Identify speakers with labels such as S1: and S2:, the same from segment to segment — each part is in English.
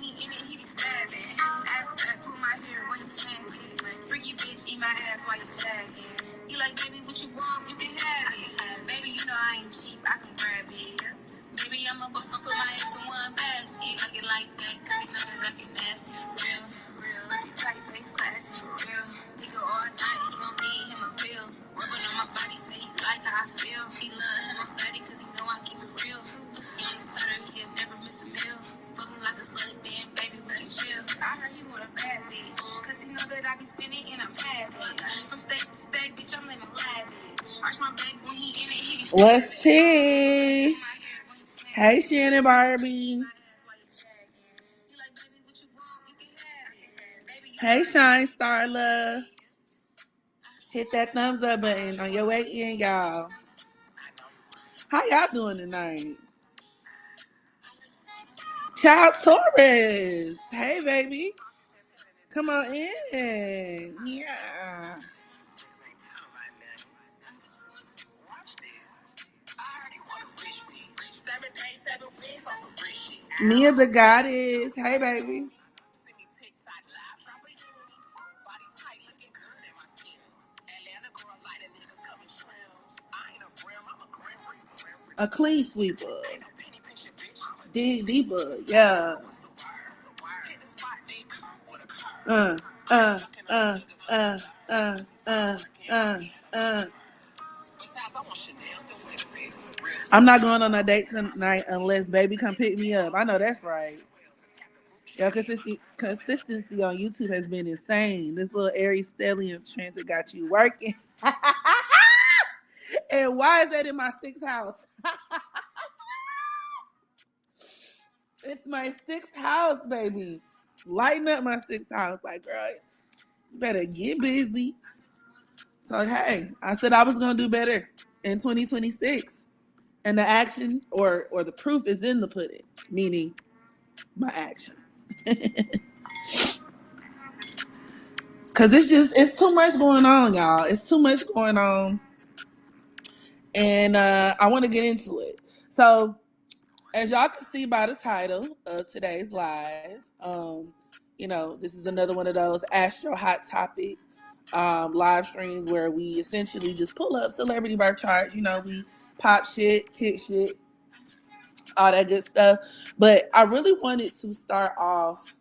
S1: he in it, he be stabbing. Astro, pull my hair when he smacking. Freaky bitch, eat my ass while you shagging. He like, baby, what you want? You can have it. Baby, you know I ain't cheap, I can grab it. Maybe I'm a buff, put my eggs in one basket. Like it like that, cause you know that I can nasty for real. Pussy tight, face classy for real. He go all night, he gon' need him a pill. Rubbing on my body, say he like how I feel. He love him a fatty, cause he know I keep it real. Pussy on the platter, he'll never miss a meal. Fuck me like a slut, damn baby, let's chill. I heard he want a bad bitch, cause he know that I be spinning and I'm happy. From state to state, bitch, I'm living lavish. Arch my back when he in it, he be
S2: What's tea? Hey, Shannon Barbie. Hey, Shine Starla. Hit that thumbs up button on your way in, y'all. How y'all doing tonight? Child Taurus. Hey, baby. Come on in. Yeah. Mia the Goddess. Hey, baby. A clean sweeper. Dig deeper. Yeah. uh, uh, uh, uh, uh, uh, uh. I'm not going on a date tonight unless baby come pick me up. I know that's right. Yeah, consistency on YouTube has been insane. This little Aries stellium transit got you working. And why is that in my sixth house? It's my sixth house, baby. Lighten up my sixth house. Like, girl, you better get busy. So, hey, I said I was going to do better in 2026. And the action or the proof is in the pudding, meaning my actions. Because it's too much going on, y'all. It's too much going on. And I want to get into it. So, as y'all can see by the title of today's live, this is another one of those Astro Hot Topic live streams where we essentially just pull up celebrity birth charts. We pop shit, kick shit, all that good stuff. But I really wanted to start off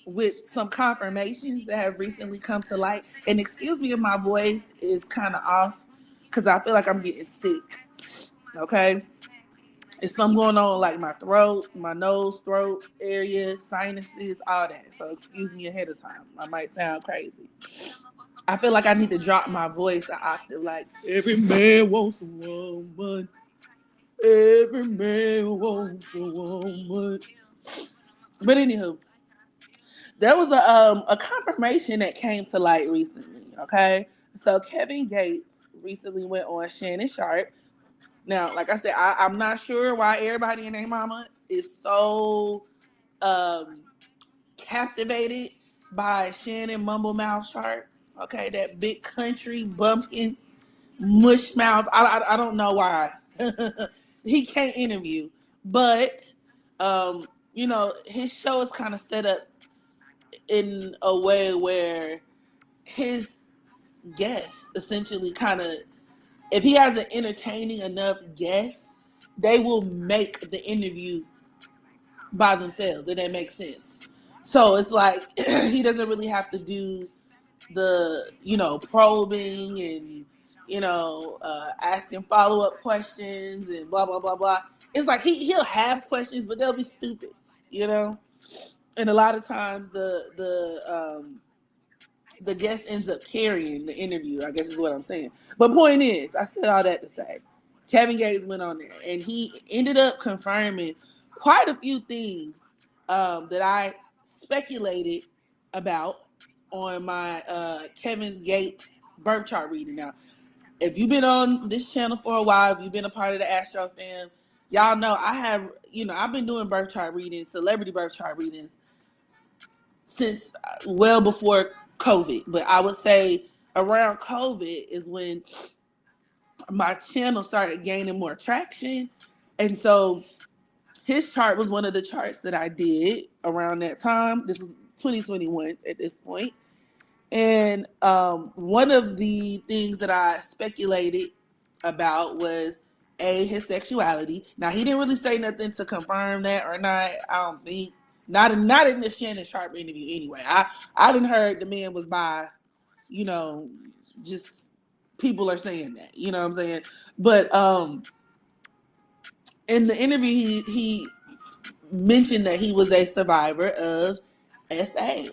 S2: with some confirmations that have recently come to light. And excuse me if my voice is kind of off because I feel like I'm getting sick. Okay? It's something going on like my throat, my nose, throat area, sinuses, all that. So excuse me ahead of time. I might sound crazy. I feel like I need to drop my voice an octave. Like, every man wants a woman. Every man wants a woman. But anywho, there was a confirmation that came to light recently. Okay, so Kevin Gates recently went on Shannon Sharp. Now, like I said, I'm not sure why everybody and their mama is so captivated by Shannon Mumble Mouth Sharp. Okay, that big country bumpkin mush mouth. I don't know why he can't interview, but his show is kind of set up in a way where his guests essentially kind of, if he has an entertaining enough guest, they will make the interview by themselves. If that makes sense. So it's like he doesn't really have to do the probing and asking follow-up questions and blah blah blah blah. It's like he'll have questions, but they'll be stupid, and a lot of times the guest ends up carrying the interview, I guess is what I'm saying. But point is, I said all that to say, Kevin Gates went on there and he ended up confirming quite a few things that I speculated about on my Kevin Gates birth chart reading. Now, if you've been on this channel for a while, if you've been a part of the Astro fam, y'all know I've been doing birth chart readings, celebrity birth chart readings, since well before COVID. But I would say around COVID is when my channel started gaining more traction. And so his chart was one of the charts that I did around that time. This was 2021 at this point. And one of the things that I speculated about was his sexuality. Now he didn't really say nothing to confirm that or not. I don't think not in this Shannon Sharp interview anyway. I didn't heard the man was bi. You know, just people are saying that. You know what I'm saying? But in the interview, he mentioned that he was a survivor of SA.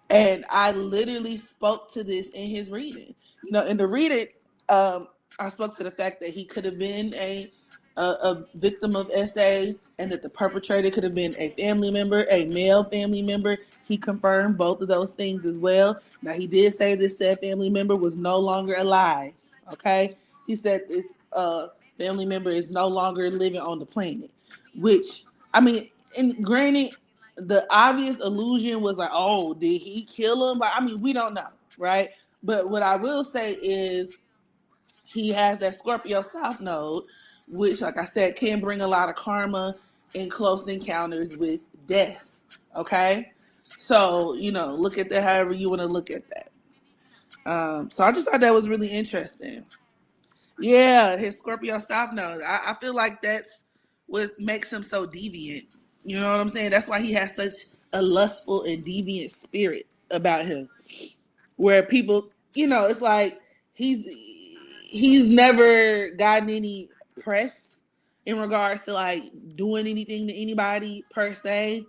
S2: And I literally spoke to this in his reading. You know, in the reading, I spoke to the fact that he could have been a victim of SA and that the perpetrator could have been a family member, a male family member. He confirmed both of those things as well. Now, he did say this said family member was no longer alive. Okay? He said this family member is no longer living on the planet, which, I mean, and granted, the obvious illusion was like, oh, did he kill him? Like, I mean, we don't know, right? But what I will say is he has that Scorpio South Node, which, like I said, can bring a lot of karma in close encounters with death. Okay? So, you know, look at that however you want to look at that. So I just thought that was really interesting. Yeah, his Scorpio South Node. I feel like that's what makes him so deviant. You know what I'm saying? That's why he has such a lustful and deviant spirit about him. Where people, you know, it's like he's never gotten any press in regards to like doing anything to anybody per se.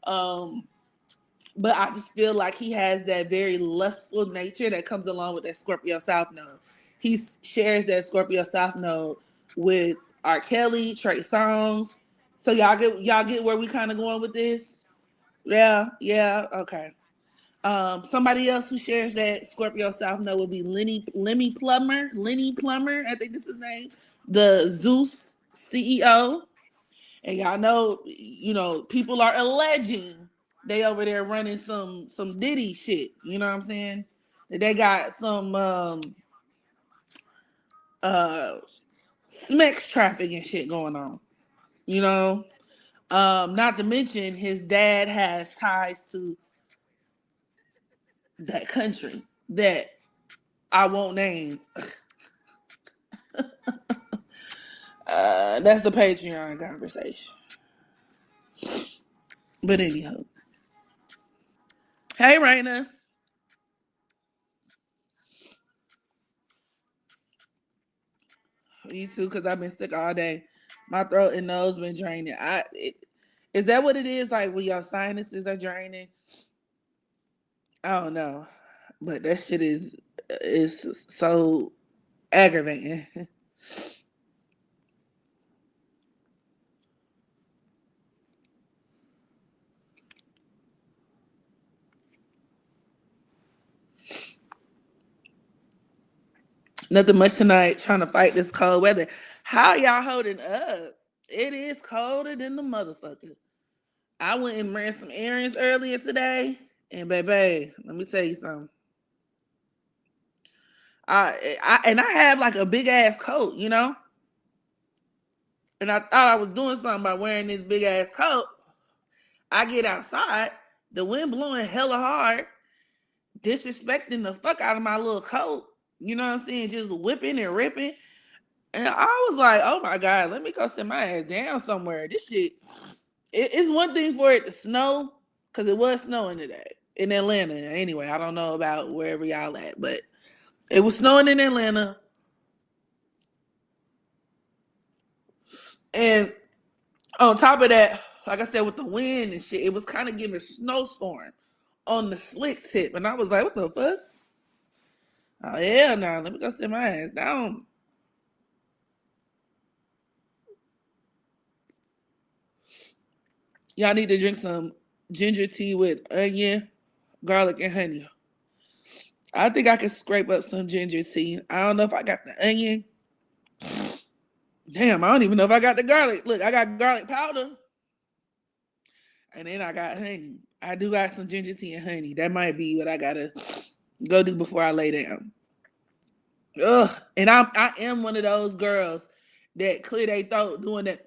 S2: But I just feel like he has that very lustful nature that comes along with that Scorpio South Node. He shares that Scorpio South Node with R. Kelly, Trey Songz. So y'all get where we kind of going with this? Yeah, okay. Somebody else who shares that Scorpio South Node would be Lenny Plummer. Lenny Plummer, I think this is his name. The Zeus CEO. And y'all know, you know, people are alleging they over there running some Diddy shit. You know what I'm saying? They got some smex trafficking shit going on. You know? Not to mention his dad has ties to that country that I won't name. That's the Patreon conversation. But anyhow. Hey, Raina. You too, because I've been sick all day. My throat and nose been draining. Is that what it is? Like when your sinuses are draining? I don't know, but that shit is so aggravating. Nothing much tonight. Trying to fight this cold weather. How y'all holding up? It is colder than the motherfucker. I went and ran some errands earlier today, and baby, let me tell you something. I have like a big ass coat, you know, and I thought I was doing something by wearing this big ass coat. I get outside, the wind blowing hella hard, disrespecting the fuck out of my little coat. You know what I'm saying? Just whipping and ripping. And I was like, oh my God, let me go sit my ass down somewhere. This shit, it's one thing for it to snow, because it was snowing today in Atlanta. Anyway, I don't know about wherever y'all at, but it was snowing in Atlanta. And on top of that, like I said, with the wind and shit, it was kind of giving a snowstorm on the slick tip. And I was like, what the fuck? Oh, yeah, no, let me go sit my ass down. Y'all need to drink some ginger tea with onion, garlic, and honey. I think I can scrape up some ginger tea. I don't know if I got the onion. Damn, I don't even know if I got the garlic. Look, I got garlic powder. And then I got honey. I do got some ginger tea and honey. That might be what I gotta go do before I lay down. Ugh. And I am one of those girls that clear their throat doing that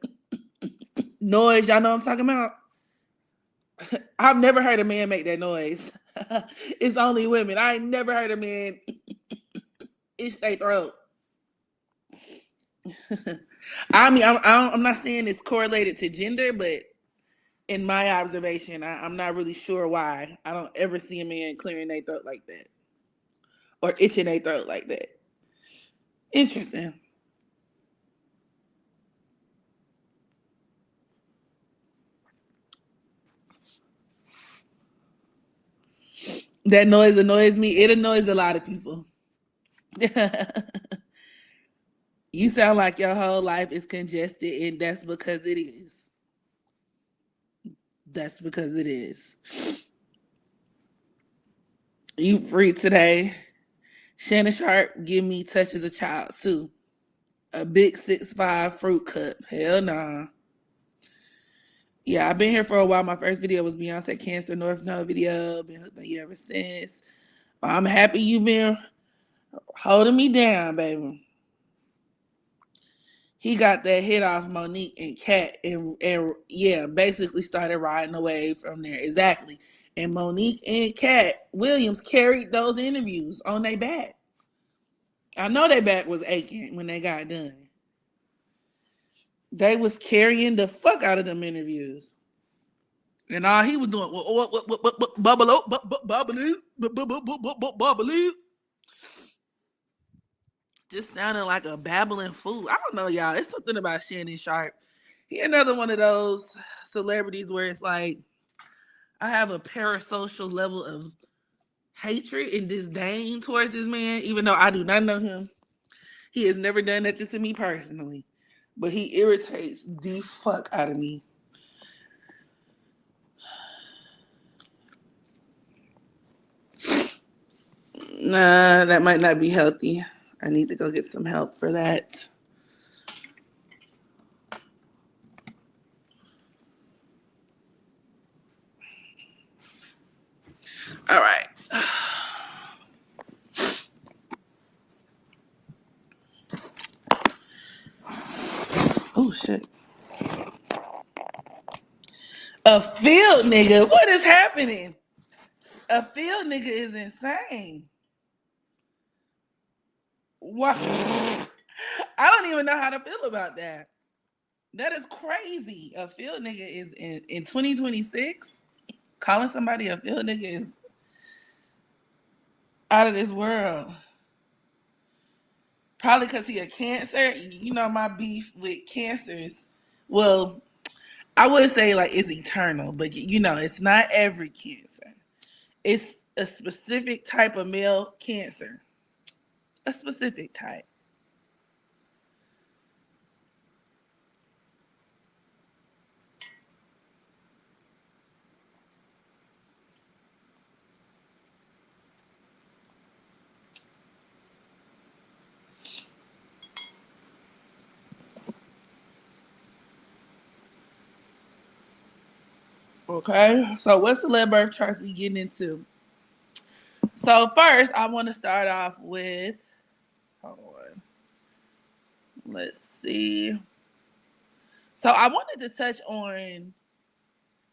S2: Noise, y'all know what I'm talking about? I've never heard a man make that noise. It's only women. I ain't never heard a man itch their throat. I mean, I'm not saying it's correlated to gender, but in my observation, I'm not really sure why. I don't ever see a man clearing their throat like that or itching their throat like that. Interesting. That noise annoys me. It annoys a lot of people. You sound like your whole life is congested, and that's because it is. That's because it is. You free today. Shannon Sharp give me touch as a child too. A big 6'5" fruit cup. Hell nah. Yeah, I've been here for a while. My first video was Beyonce Cancer North Node video. Been hooked on you ever since. I'm happy you've been holding me down, baby. He got that hit off Monique and Kat and yeah, basically started riding away from there. Exactly. And Monique and Kat Williams carried those interviews on their back. I know their back was aching when they got done. They was carrying the fuck out of them interviews. And all he was doing bubble, just sounding like a babbling fool. I don't know, y'all. It's something about Shannon Sharp. He another one of those celebrities where it's like I have a parasocial level of hatred and disdain towards this man, even though I do not know him. He has never done nothing to me personally, but he irritates the fuck out of me. Nah, that might not be healthy. I need to go get some help for that. All right. Oh, shit. A field nigga? What is happening? A field nigga is insane. What? I don't even know how to feel about that. That is crazy. A field nigga is in 2026. Calling somebody a field nigga is out of this world. Probably because he a cancer. You know my beef with cancers. Well, I would say like it's eternal, but you know it's not every cancer. It's a specific type of male cancer. A specific type. Okay, so what celeb birth charts we getting into? So first, I want to start off with. Hold on. Let's see. So I wanted to touch on.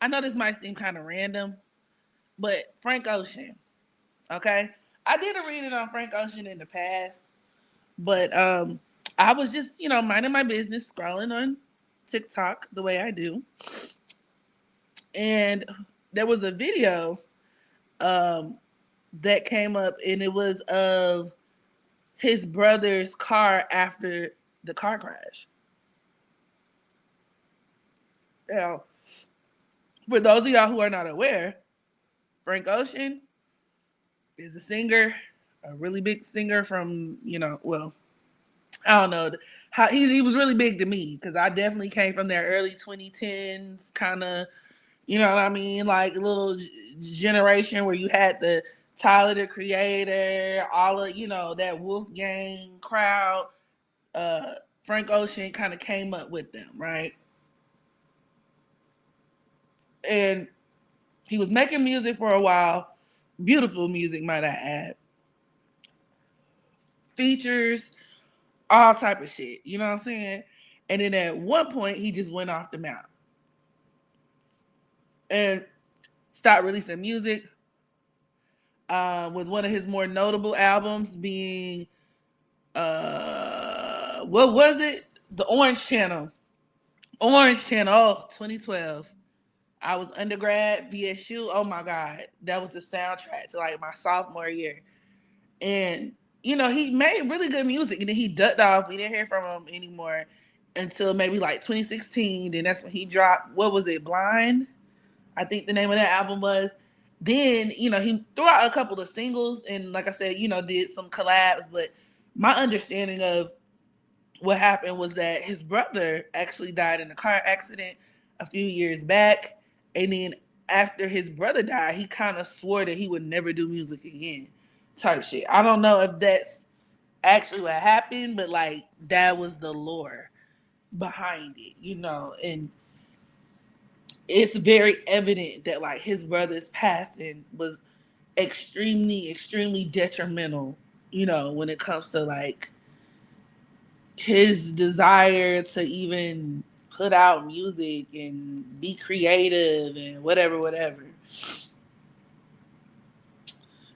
S2: I know this might seem kind of random, but Frank Ocean. Okay, I did a reading on Frank Ocean in the past, but I was just minding my business, scrolling on TikTok the way I do, and there was a video um, that came up, and it was of his brother's car after the car crash. Now, for those of y'all who are not aware, Frank Ocean is a singer, a really big singer from, well, I don't know how he was really big to me because I definitely came from their early 2010s kind of, you know what I mean, like a little generation where you had the Tyler the Creator, all of that Wolfgang crowd. Frank Ocean kind of came up with them, right? And he was making music for a while, beautiful music, might I add. Features, all type of shit. You know what I'm saying? And then at one point, he just went off the map. and stopped releasing music. With one of his more notable albums being what was it? The Orange Channel. Orange Channel, oh, 2012. I was undergrad, VSU. Oh my God. That was the soundtrack to like my sophomore year. And, you know, he made really good music and then he ducked off. We didn't hear from him anymore until maybe like 2016. Then that's when he dropped, what was it, Blind? I think the name of that album was. Then, you know, he threw out a couple of singles and, like I said, you know, did some collabs. But my understanding of what happened was that his brother actually died in a car accident a few years back. And then after his brother died, he kind of swore that he would never do music again, type shit. I don't know if that's actually what happened, but like that was the lore behind it, you know. And it's very evident that like his brother's passing was extremely detrimental, you know, when it comes to like his desire to even put out music and be creative and whatever.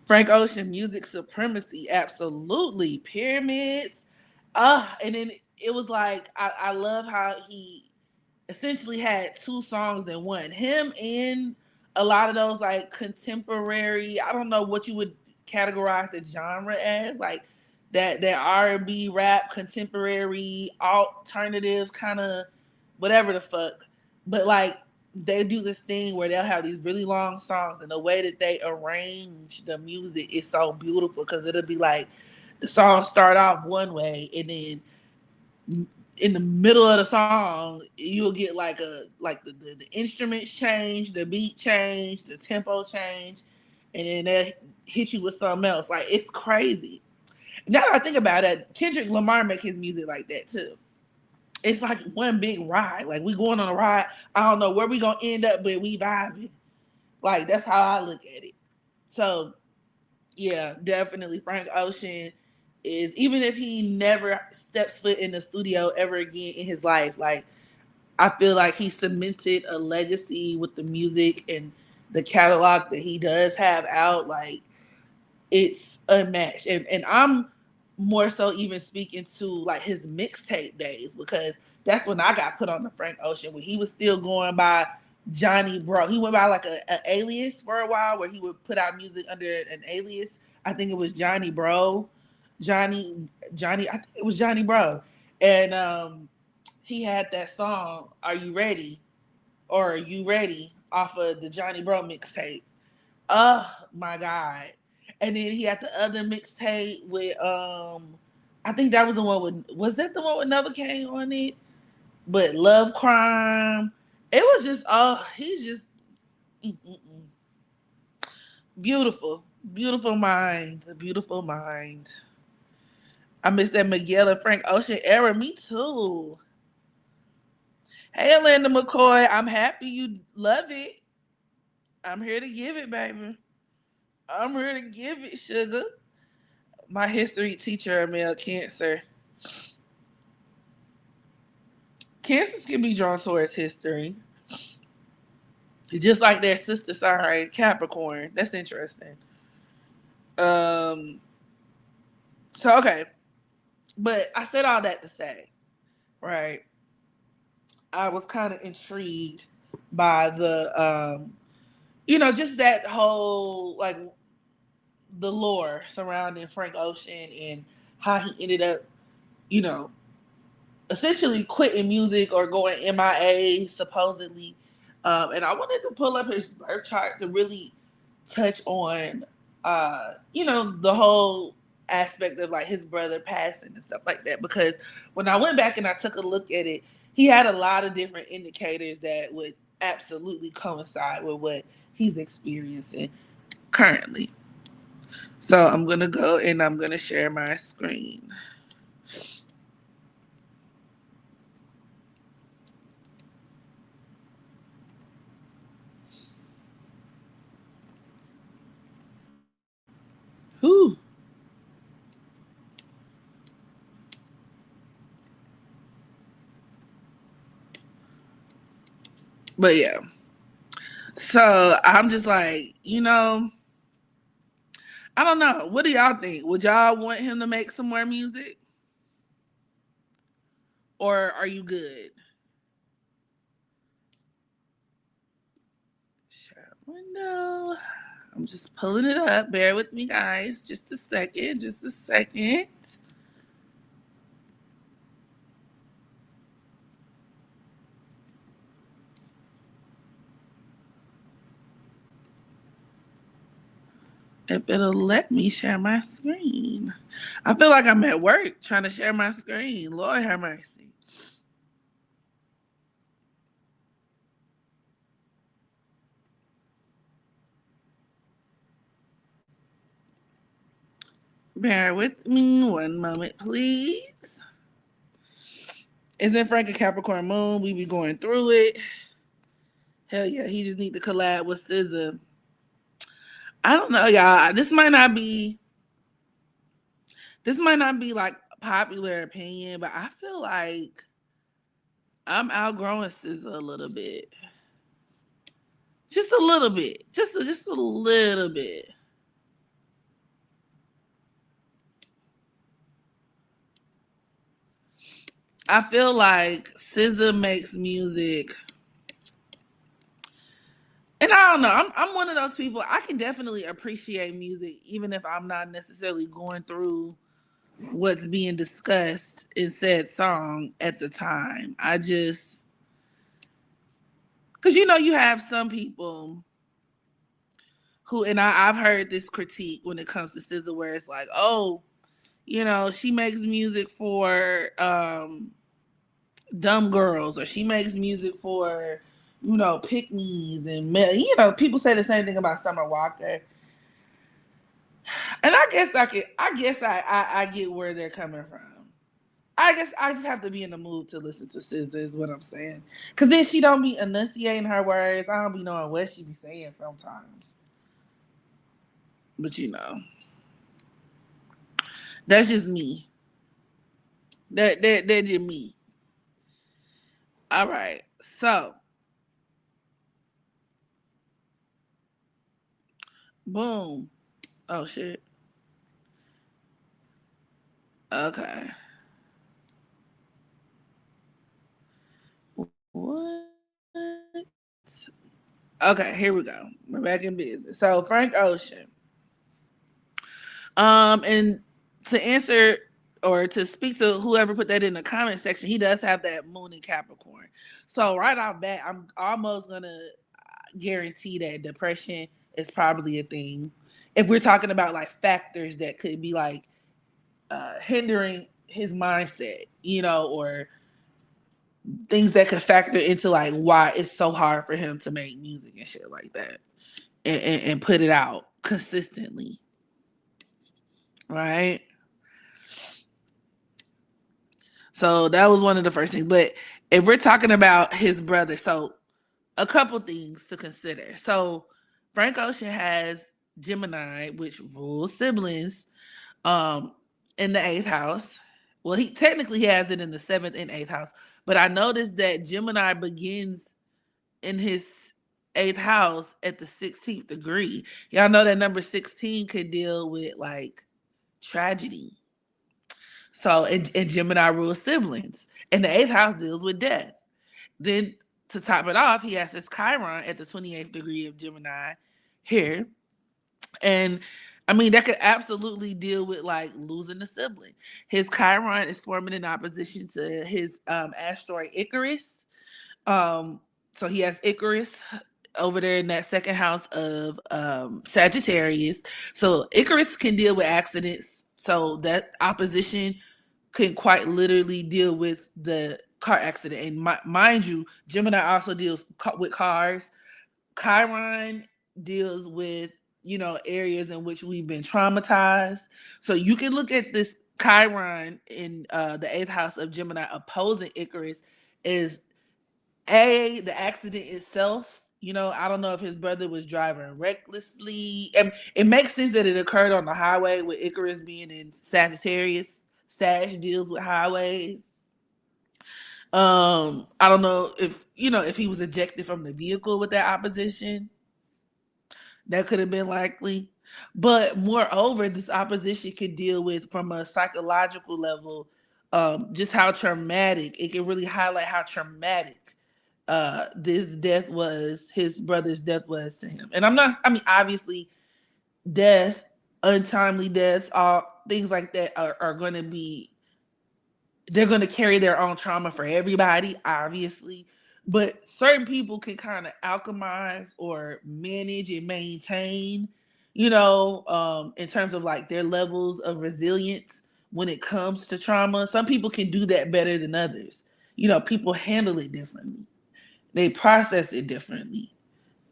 S2: Frank Ocean, music supremacy, absolutely. Pyramids. And then it was like I love how he essentially had two songs in one. Him and a lot of those like contemporary, I don't know what you would categorize the genre as, like that R&B rap, contemporary, alternative kind of whatever the fuck. But like they do this thing where they'll have these really long songs and the way that they arrange the music is so beautiful because it'll be like the song start off one way and then in the middle of the song, you'll get like the instruments change, the beat change, the tempo change, and then they hit you with something else. Like it's crazy. Now that I think about it, Kendrick Lamar make his music like that too. It's like one big ride. Like we going on a ride. I don't know where we gonna end up, but we vibing. Like that's how I look at it. So yeah, definitely Frank Ocean is, even if he never steps foot in the studio ever again in his life, like I feel like he cemented a legacy with the music and the catalog that he does have out. Like it's unmatched. And I'm more so even speaking to like his mixtape days because that's when I got put on the Frank Ocean when he was still going by Johnny Bro. He went by like a alias for a while where he would put out music under an alias. I think it was Johnny Bro. Johnny, I think it was Johnny Bro. And he had that song, Are You Ready? Or Are You Ready? Off of the Johnny Bro mixtape. Oh my God. And then he had the other mixtape with I think that was the one with, was that the one with Novocaine on it? But Love Crime. It was just he's just mm-mm-mm. Beautiful. Beautiful mind. A beautiful mind. I miss that Miguel and Frank Ocean era. Me too. Hey, Linda McCoy. I'm happy you love it. I'm here to give it, baby. I'm here to give it, sugar. My history teacher, male cancer. Cancers can be drawn towards history, just like their sister sign, Capricorn. That's interesting. Um. So okay, but I said all that to say, right? I was kind of intrigued by the, you know, just that whole like the lore surrounding Frank Ocean and how he ended up, you know, essentially quitting music or going MIA supposedly. And I wanted to pull up his birth chart to really touch on, you know, the whole aspect of like his brother passing and stuff like that. Because when I went back and I took a look at it, he had a lot of different indicators that would absolutely coincide with what he's experiencing currently. So I'm gonna go and I'm gonna share my screen. Whew. But yeah. So I'm just like, I don't know. What do y'all think? Would y'all want him to make some more music? Or are you good? Shop window. I'm just pulling it up. Bear with me, guys. Just a second. Just a second. If it'll let me share my screen. I feel like I'm at work trying to share my screen. Lord have mercy. Bear with me one moment, please. Isn't Frank a Capricorn moon? We be going through it. Hell yeah, he just need to collab with SZA. I don't know, y'all. This might not be like popular opinion, but I feel like I'm outgrowing SZA a little bit. Just a little bit. Just a little bit. I feel like SZA makes music, and I don't know. I'm one of those people. I can definitely appreciate music, even if I'm not necessarily going through what's being discussed in said song at the time. I just, because you have some people who, and I've heard this critique when it comes to SZA, where it's like, oh, she makes music for dumb girls, or she makes music for pick me's, and people say the same thing about Summer Walker. And I get where they're coming from. I guess I just have to be in the mood to listen to SZA is what I'm saying. Cause then she don't be enunciating her words. I don't be knowing what she be saying sometimes. But that's just me. That's just me. All right. So boom. Oh shit. Okay. What? Okay, here we go. We're back in business. So Frank Ocean. And to answer or to speak to whoever put that in the comment section, he does have that moon in Capricorn. So right off bat, I'm almost gonna guarantee that depression is probably a thing. If we're talking about like factors that could be like hindering his mindset, or things that could factor into like why it's so hard for him to make music and shit like that, and put it out consistently, right? So that was one of the first things. But if we're talking about his brother, so a couple things to consider. So Frank Ocean has Gemini, which rules siblings, um, in the eighth house. Well, he technically has it in the seventh and eighth house, but I noticed that Gemini begins in his eighth house at the 16th degree. Y'all know that number 16 could deal with like tragedy. So, and Gemini rules siblings, and the eighth house deals with death. Then to top it off, he has his Chiron at the 28th degree of Gemini here. And I mean, that could absolutely deal with like losing a sibling. His Chiron is forming in opposition to his asteroid Icarus. Um, so he has Icarus over there in that second house of Sagittarius. So Icarus can deal with accidents. So that opposition can quite literally deal with the car accident. And mind you, Gemini also deals with cars. Chiron deals with areas in which we've been traumatized. So you can look at this Chiron in the eighth house of Gemini opposing Icarus is the accident itself. I don't know if his brother was driving recklessly. And it makes sense that it occurred on the highway with Icarus being in Sagittarius. Sag deals with highways. I don't know if if he was ejected from the vehicle with that opposition, that could have been likely. But moreover, this opposition could deal with from a psychological level, just how traumatic it can really highlight how traumatic this death was, his brother's death was to him. And obviously, death, untimely deaths, all things like that are going to be, they're going to carry their own trauma for everybody, obviously. But certain people can kind of alchemize or manage and maintain, in terms of like their levels of resilience when it comes to trauma. Some people can do that better than others. People handle it differently. They process it differently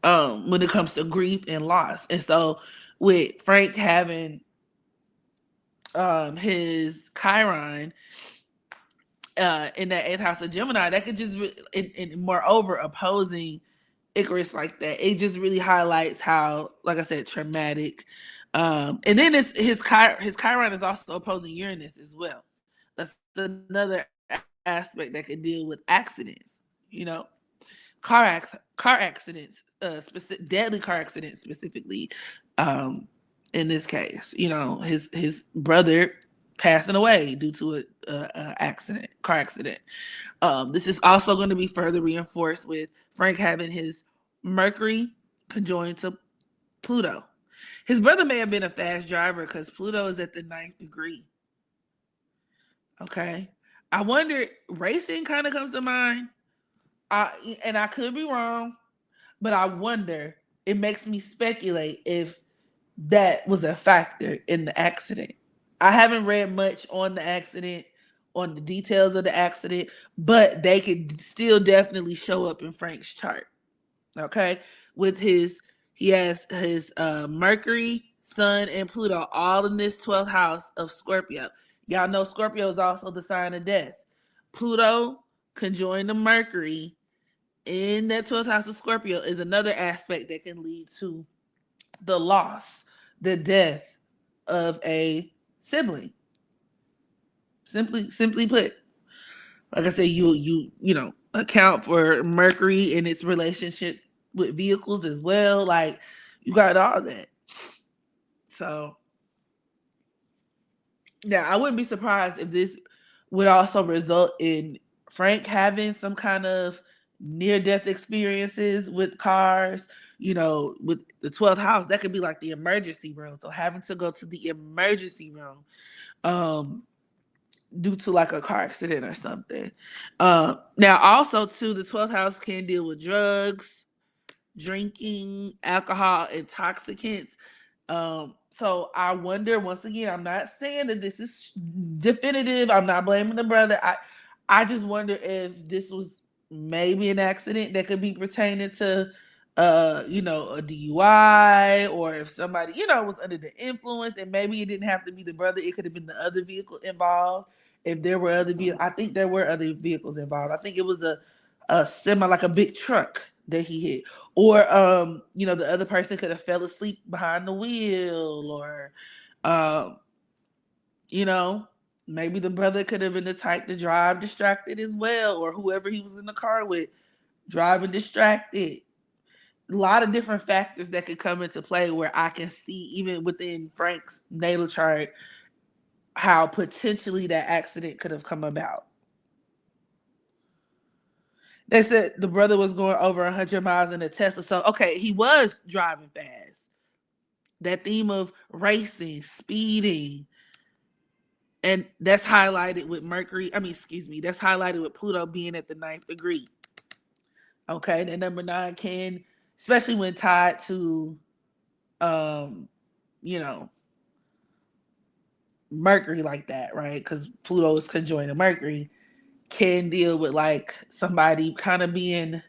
S2: when it comes to grief and loss. And so with Frank having his Chiron in that eighth house of Gemini, that could just and moreover opposing Icarus like that, it just really highlights how, like I said, traumatic. And then his Chiron is also opposing Uranus as well. That's another aspect that could deal with accidents. Car accidents, deadly car accidents specifically. In this case, his brother passing away due to a car accident. This is also going to be further reinforced with Frank having his Mercury conjoined to Pluto. His brother may have been a fast driver because Pluto is at the 9th degree. Okay. I wonder, racing kind of comes to mind. And I could be wrong, but I wonder, it makes me speculate if that was a factor in the accident. I haven't read much on the accident, on the details of the accident, but they could still definitely show up in Frank's chart. Okay. He has his Mercury, Sun, and Pluto all in this 12th house of Scorpio. Y'all know Scorpio is also the sign of death. Pluto conjoined to Mercury in that 12th house of Scorpio is another aspect that can lead to the loss, the death of a sibling. Simply put, like I said, you account for Mercury and its relationship with vehicles as well. Like, you got all that. So yeah, I wouldn't be surprised if this would also result in Frank having some kind of near death experiences with cars. With the 12th house, that could be like the emergency room. So having to go to the emergency room due to like a car accident or something. Now, also, too, the 12th house can deal with drugs, drinking, alcohol, intoxicants. So I wonder, once again, I'm not saying that this is definitive. I'm not blaming the brother. I just wonder if this was maybe an accident that could be pertaining to a DUI, or if somebody, was under the influence, and maybe it didn't have to be the brother. It could have been the other vehicle involved. If there were other vehicles, I think there were other vehicles involved. I think it was a semi, like a big truck that he hit. Or the other person could have fell asleep behind the wheel, or maybe the brother could have been the type to drive distracted as well, or whoever he was in the car with driving distracted. A lot of different factors that could come into play, where I can see, even within Frank's natal chart, how potentially that accident could have come about. They said the brother was going over 100 miles in a Tesla. So, okay, he was driving fast. That theme of racing, speeding, and that's highlighted with that's highlighted with Pluto being at the 9th degree. Okay, the number 9 can, especially when tied to, Mercury like that, right? Because Pluto is conjoined to Mercury, can deal with like somebody kind of being,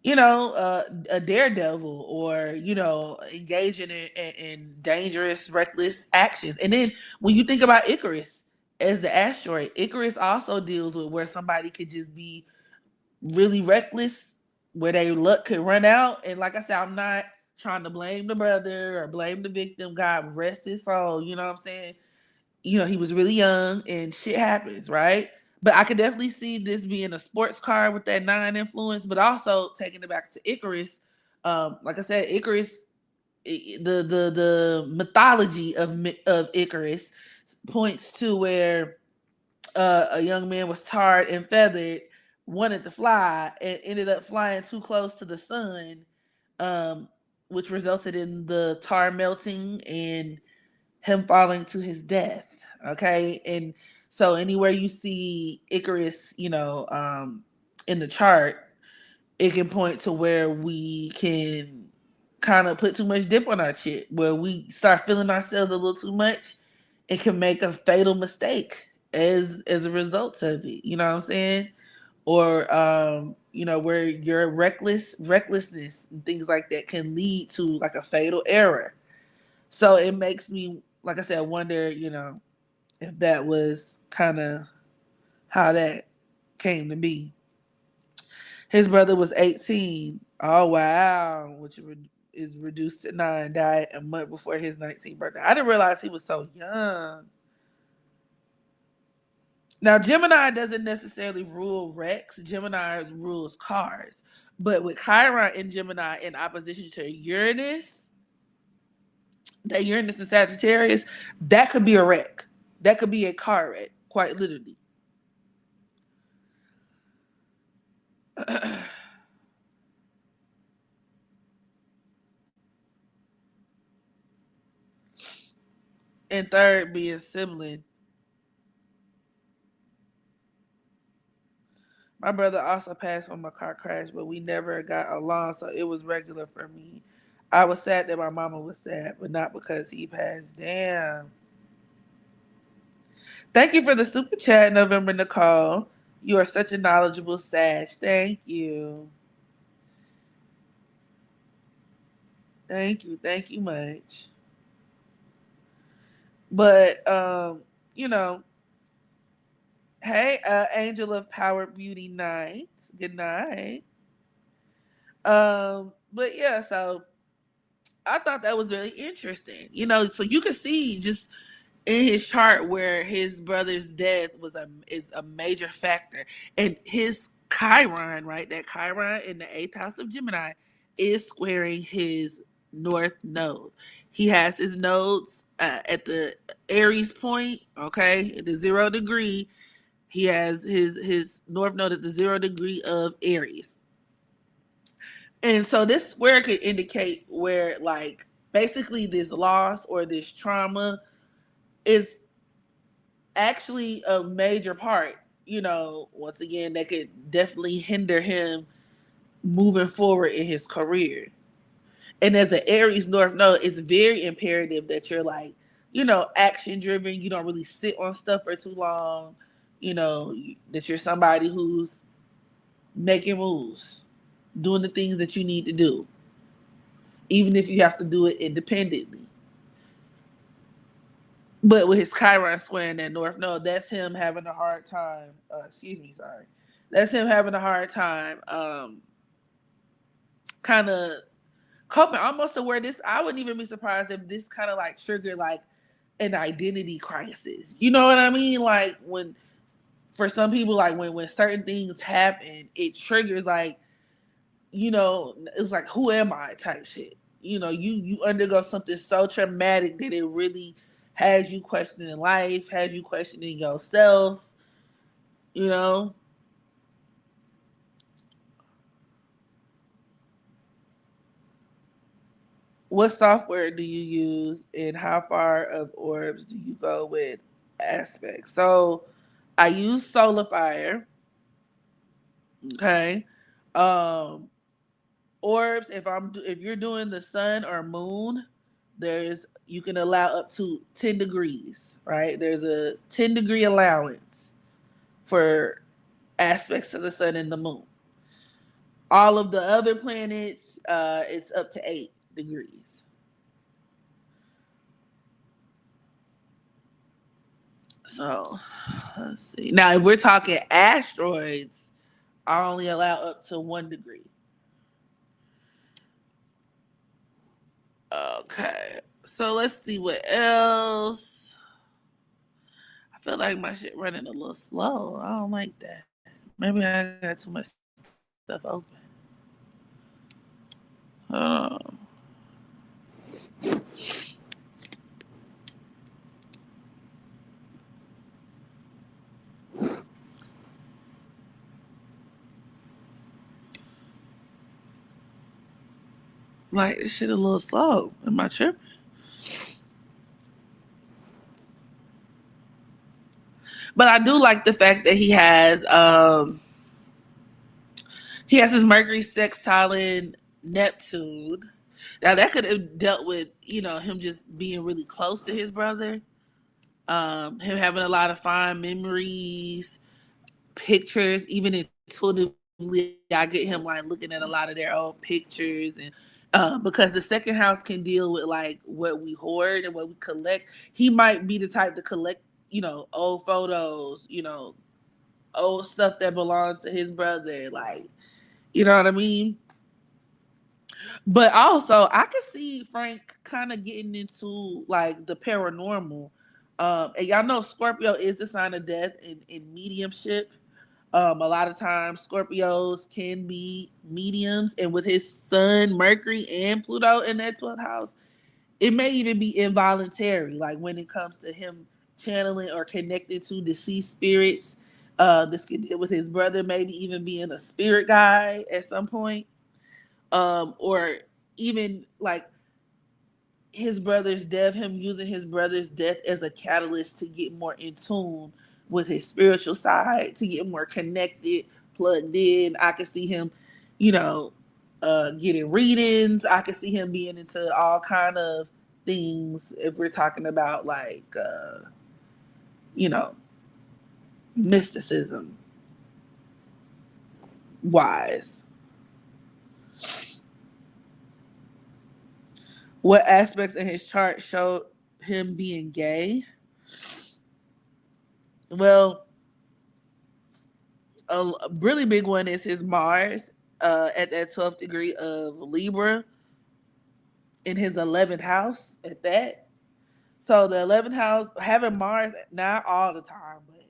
S2: a daredevil, or engaging in dangerous, reckless actions. And then when you think about Icarus as the asteroid, Icarus also deals with where somebody could just be really reckless, where their luck could run out. And like I said, I'm not trying to blame the brother or blame the victim. God rest his soul. You know what I'm saying? He was really young and shit happens, right? But I could definitely see this being a sports car with that 9 influence, but also taking it back to Icarus. Like I said, Icarus, the mythology of Icarus points to where a young man was tarred and feathered, wanted to fly, and ended up flying too close to the sun, um, which resulted in the tar melting and him falling to his death. Okay. And so anywhere you see Icarus, in the chart, it can point to where we can kind of put too much dip on our chip, where we start feeling ourselves a little too much. It can make a fatal mistake as a result of it. You know what I'm saying? Or where your recklessness and things like that can lead to like a fatal error. So it makes me, like I said, wonder, if that was kind of how that came to be. His brother was 18. Oh, wow. Which is reduced to 9. Died a month before his 19th birthday. I didn't realize he was so young. Now, Gemini doesn't necessarily rule Rex. Gemini rules cars. But with Chiron in Gemini in opposition to Uranus, that Uranus and Sagittarius, that could be a wreck. That could be a car wreck, quite literally. And third being sibling. My brother also passed from a car crash, but we never got along, so it was regular for me. I was sad that my mama was sad, but not because he passed. Damn. Thank you for the super chat, November Nicole. You are such a knowledgeable Sag. Thank you. Thank you. Thank you much. But you know, hey, Angel of Power Beauty Night. Good night. But yeah, so I thought that was really interesting. So you could see just in his chart where his brother's death is a major factor, and his Chiron, right? That Chiron in the eighth house of Gemini is squaring his north node. He has his nodes at the Aries point, okay, at the 0 degree. He has his north node at the 0 degree of Aries. And so this square could indicate where, like, basically this loss or this trauma is actually a major part. Once again, that could definitely hinder him moving forward in his career. And as an Aries North node, it's very imperative that you're like, action driven. You don't really sit on stuff for too long. That you're somebody who's making moves, doing the things that you need to do, even if you have to do it independently. But with his Chiron squaring that North Node, that's him having a hard time. Excuse me, sorry. That's him having a hard time, kind of coping. Almost to where this, I wouldn't even be surprised if this kind of like triggered like an identity crisis. You know what I mean? Like when, for some people, like when certain things happen, it triggers like, it's like, who am I type shit. You undergo something so traumatic that it really has you questioning life, has you questioning yourself, you know. What software do you use and how far of orbs do you go with aspects? So I use Solarfire. Okay. Um Orbs, if you're doing the sun or moon, you can allow up to 10 degrees, right? There's a 10-degree allowance for aspects of the sun and the moon. All of the other planets, it's up to 8 degrees. So let's see. Now, if we're talking asteroids, I only allow up to 1 degree. Okay. So let's see what else. feel like my shit running a little slow. I don't like that. Maybe I got too much stuff open. Oh. Like this shit a little slow. Am I tripping? But I do like the fact that he has his Mercury sextile in Neptune. Now that could have dealt with, him just being really close to his brother. Him having a lot of fond memories, pictures, even intuitively, I get him like looking at a lot of their old pictures, and because the second house can deal with like what we hoard and what we collect. He might be the type to collect, old photos, old stuff that belongs to his brother, like, you know what I mean. But also, I could see Frank kind of getting into like the paranormal. And y'all know Scorpio is the sign of death in mediumship. A lot of times Scorpios can be mediums, and with his sun, Mercury, and Pluto in that 12th house, it may even be involuntary. Like when it comes to him channeling or connecting to deceased spirits, this could deal with his brother, maybe even being a spirit guide at some point, or even like his brother's death, him using his brother's death as a catalyst to get more in tune with his spiritual side, to get more connected, plugged in. I could see him, you know, getting readings. I could see him being into all kind of things if we're talking about like, you know, mysticism wise. What aspects in his chart showed him being gay? Well, a really big one is his Mars at that 12th degree of Libra in his 11th house at that. So the 11th house, having Mars, not all the time, but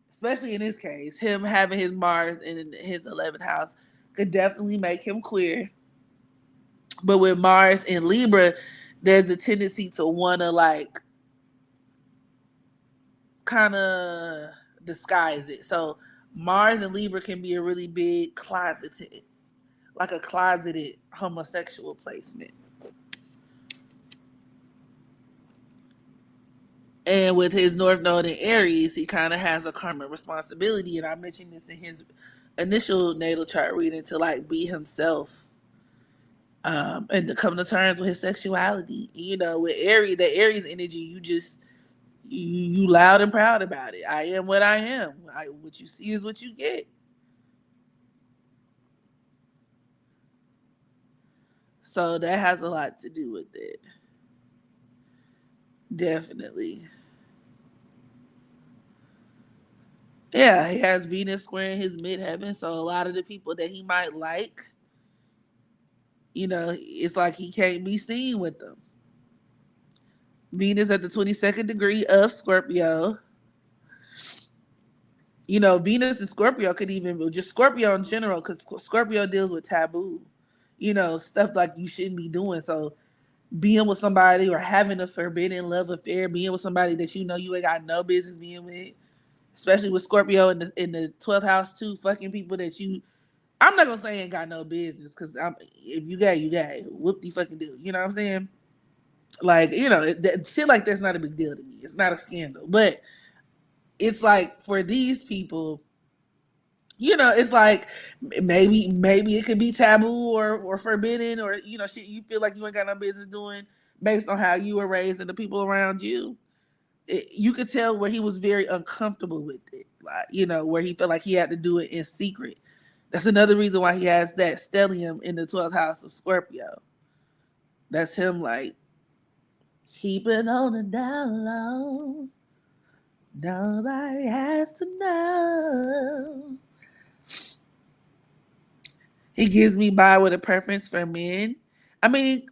S2: especially in this case, him having his Mars in his 11th house could definitely make him queer. But with Mars in Libra, there's a tendency to want to like kind of disguise it. So Mars and Libra can be a really big closeted, like a closeted homosexual placement. And with his North Node in Aries, he kind of has a karmic responsibility. And I mentioned this in his initial natal chart reading to like be himself, and to come to terms with his sexuality. You know, with Aries, the Aries energy, you loud and proud about it. I am what I am. What you see is what you get. So that has a lot to do with it. Definitely. Yeah, he has Venus square in his midheaven. So a lot of the people that he might like, it's like he can't be seen with them. Venus at the 22nd degree of Scorpio. Venus and Scorpio could even, just Scorpio in general, because Scorpio deals with taboo, stuff like you shouldn't be doing. So being with somebody or having a forbidden love affair, being with somebody that you ain't got no business being with, especially with Scorpio in the 12th house too, fucking people that I'm not gonna say ain't got no business, because if you gay, you gay. Whoop de fucking do. You know what I'm saying? Like, shit like that's not a big deal to me. It's not a scandal. But it's like for these people, it's like maybe it could be taboo or forbidden, or shit you feel like you ain't got no business doing based on how you were raised and the people around you. You could tell where he was very uncomfortable with it, like, where he felt like he had to do it in secret. That's another reason why he has that stellium in the 12th house of Scorpio. That's him like keep it on the down low. Nobody has to know. He gives me by with a preference for men. I mean,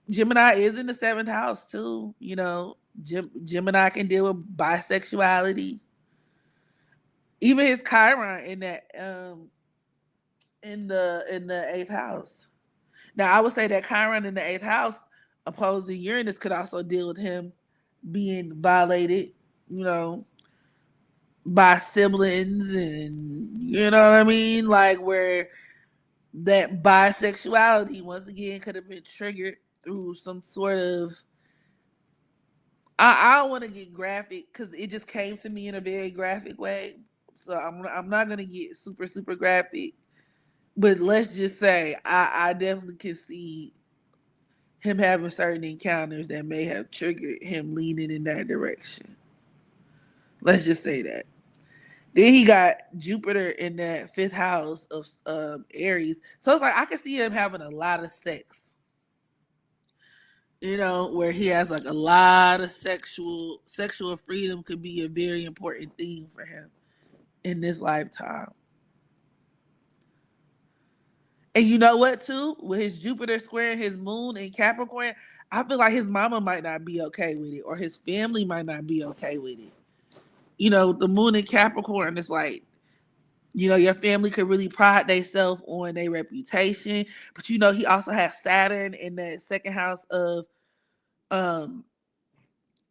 S2: Gemini is in the 7th house too. Gemini can deal with bisexuality. Even his Chiron in that in the eighth house. Now I would say that Chiron in the eighth house opposed to Uranus could also deal with him being violated, you know, by siblings, and you know what I mean? Like where that bisexuality once again could have been triggered through some sort of I don't want to get graphic because it just came to me in a very graphic way. So I'm not gonna get super graphic, but let's just say I definitely can see him having certain encounters that may have triggered him leaning in that direction. Let's just say that. Then he got Jupiter in that fifth house of Aries, so it's like I can see him having a lot of sex. You know, where he has like a lot of sexual freedom could be a very important theme for him in this lifetime. And you know what, too? With his Jupiter squaring his moon in Capricorn, I feel like his mama might not be okay with it, or his family might not be okay with it. You know, the moon in Capricorn is like, you know, your family could really pride themselves on their reputation. But you know, he also has Saturn in that second house of um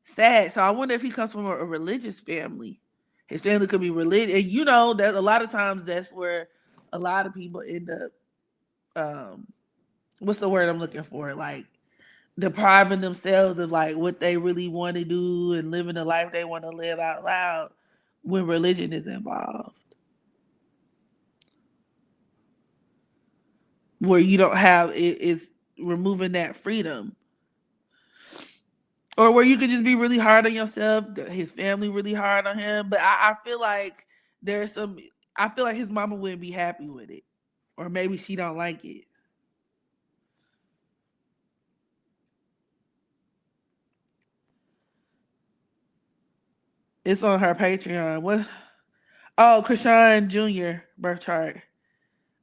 S2: Sag. So I wonder if he comes from a religious family. His family could be religious. And you know that a lot of times that's where a lot of people end up what's the word I'm looking for? Like depriving themselves of like what they really want to do and living the life they want to live out loud when religion is involved. Where you don't have it's removing that freedom. Or where you could just be really hard on yourself, his family really hard on him. But I feel like there's some I feel like his mama wouldn't be happy with it. Or maybe she don't like it. It's on her Patreon. What? Oh, Krishan Jr. birth chart.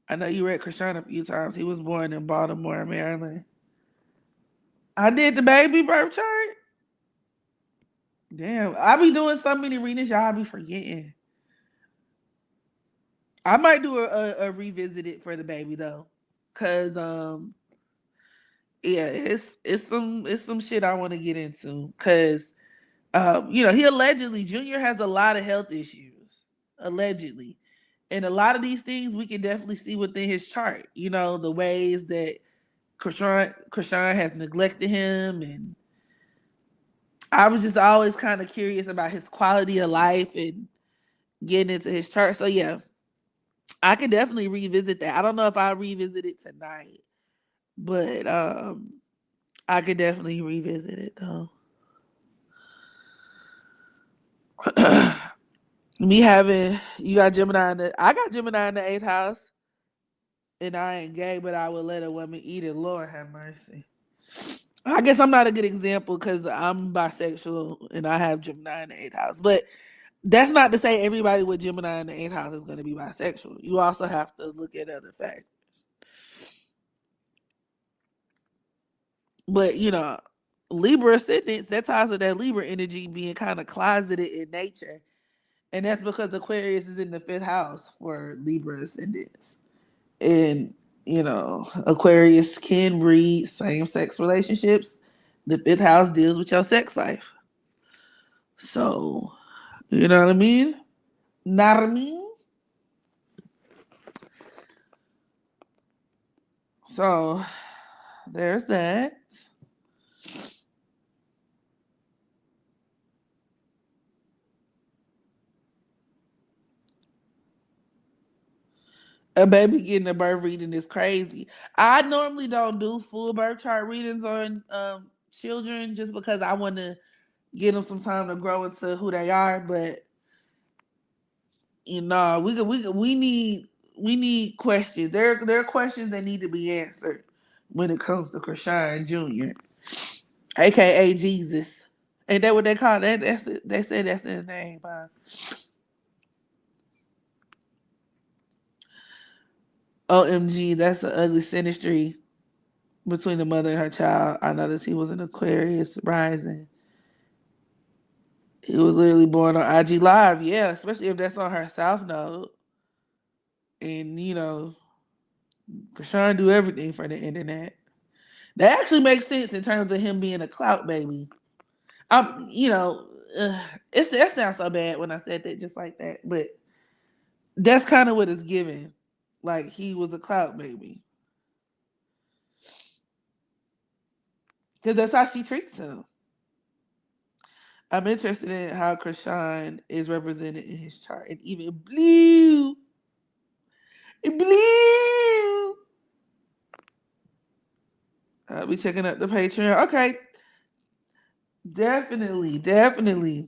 S2: I know you read Krishan a few times. He was born in Baltimore, Maryland. I did the baby birth chart. Damn, I be doing so many readings, y'all be forgetting. I might do a revisited for the baby though, cause yeah, it's some shit I want to get into, cause you know he allegedly Junior has a lot of health issues allegedly, and a lot of these things we can definitely see within his chart. You know the ways that Krishan has neglected him, and I was just always kind of curious about his quality of life and getting into his chart. So yeah, I could definitely revisit that. I don't know if I'll revisit it tonight, but I could definitely revisit it though. Me having you got Gemini in the I got Gemini in the eighth house, and I ain't gay, but I would let a woman eat it. Lord have mercy. I guess I'm not a good example because I'm bisexual and I have Gemini in the eighth house. But that's not to say everybody with Gemini in the eighth house is going to be bisexual. You also have to look at other factors. But you know, Libra ascendants, that ties with that Libra energy being kind of closeted in nature. And that's because Aquarius is in the fifth house for Libra ascendants. And, you know, Aquarius can breed same sex relationships. The fifth house deals with your sex life. So, you know what I mean? Not what I mean? So, there's that. A baby getting a birth reading is crazy. I normally don't do full birth chart readings on children just because I want to give them some time to grow into who they are. But you know, we need questions. There are questions that need to be answered when it comes to Krishan Jr., aka Jesus. Ain't that what they call that? That's it. They say that's his name. OMG, that's an ugly synastry between the mother and her child. I noticed he was an Aquarius rising. He was literally born on IG Live, yeah, especially if that's on her South Node. And, Krishan do everything for the internet. That actually makes sense in terms of him being a clout baby. I'm, that sounds so bad when I said that just like that, but that's kind of what it's given. Like he was a clout baby. Because that's how she treats him. I'm interested in how Krishan is represented in his chart. And even blue. Blue. I'll be checking out the Patreon. Okay. Definitely. Definitely.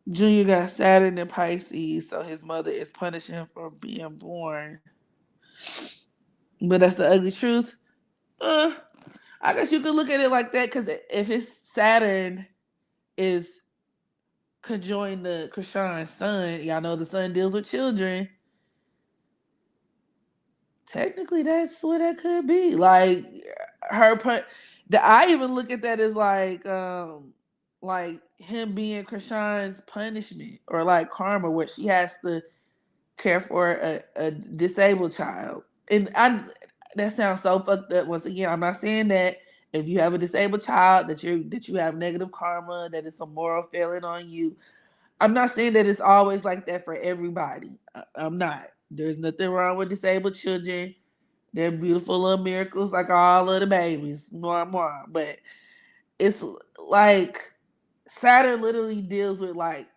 S2: Junior got Saturn in Pisces, so his mother is punishing him for being born. But that's the ugly truth. I guess you could look at it like that because if his Saturn is conjoined to Krishan's sun, y'all know the sun deals with children. Technically, that's what that could be. Like I even look at that as like him being Krishan's punishment or like karma, where she has to care for a disabled child. And that sounds so fucked up. Once again, I'm not saying that if you have a disabled child that you have negative karma, that it's a moral failing on you. I'm not saying that it's always like that for everybody. I'm not. There's nothing wrong with disabled children. They're beautiful little miracles like all of the babies. More, more. But it's like Saturn literally deals with like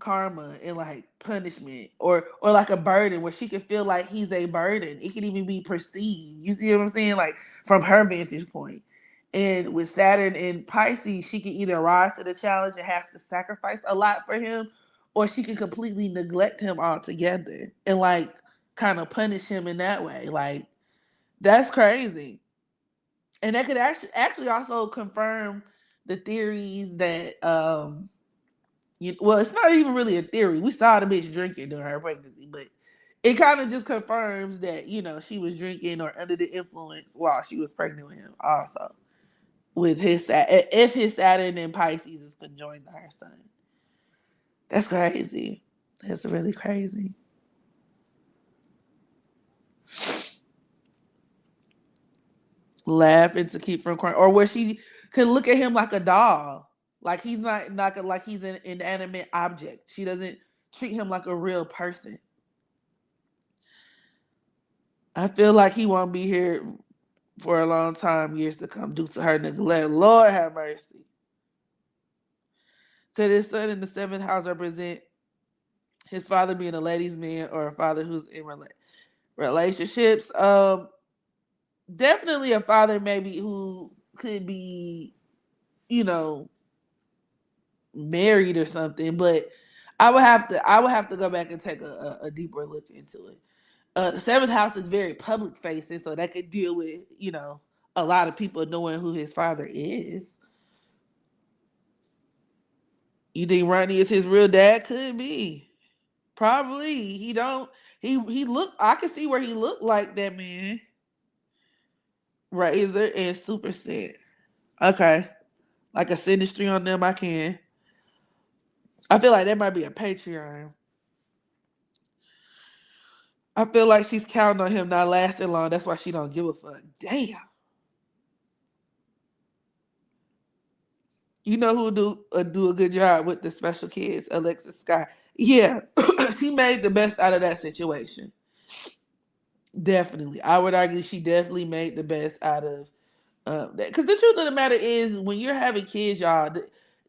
S2: karma and like punishment or like a burden where she can feel like he's a burden. It can even be perceived. You see what I'm saying? Like from her vantage point. And with Saturn and Pisces, she can either rise to the challenge and has to sacrifice a lot for him, or she can completely neglect him altogether and like kind of punish him in that way. Like that's crazy. And that could actually also confirm the theories that well, it's not even really a theory. We saw the bitch drinking during her pregnancy, but it kind of just confirms that she was drinking or under the influence while she was pregnant with him. Also, with if his Saturn and Pisces is conjoined to her sun, that's crazy. That's really crazy. Laughing to keep from crying, or where she could look at him like a doll, like he's not like he's an inanimate object. She doesn't treat him like a real person. I feel like he won't be here for a long time, years to come, due to her neglect. Lord have mercy. Could his son in the seventh house represent his father being a ladies' man or a father who's in relationships? Definitely a father maybe who could be, you know, married or something. But I would have to go back and take a deeper look into it. The seventh house is very public facing, so that could deal with a lot of people knowing who his father is. You think Ronnie is his real dad? Could be. Probably. He don't. He look. I can see where he looked like that man. Razor and Super Set. Okay, like a synastry on them. I can. I feel like that might be a Patreon. I feel like she's counting on him not lasting long. That's why she don't give a fuck. Damn. You know who do a good job with the special kids? Alexis Scott. Yeah, she made the best out of that situation. Definitely, I would argue she definitely made the best out of that. Because the truth of the matter is, when you're having kids, y'all,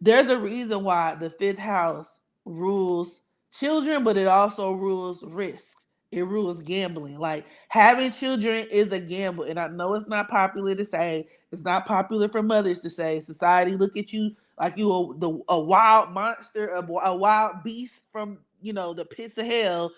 S2: there's a reason why the fifth house rules children, but it also rules risk. It rules gambling. Like having children is a gamble, and I know it's not popular to say. It's not popular for mothers to say. Society look at you like you a wild monster, a wild beast from the pits of hell.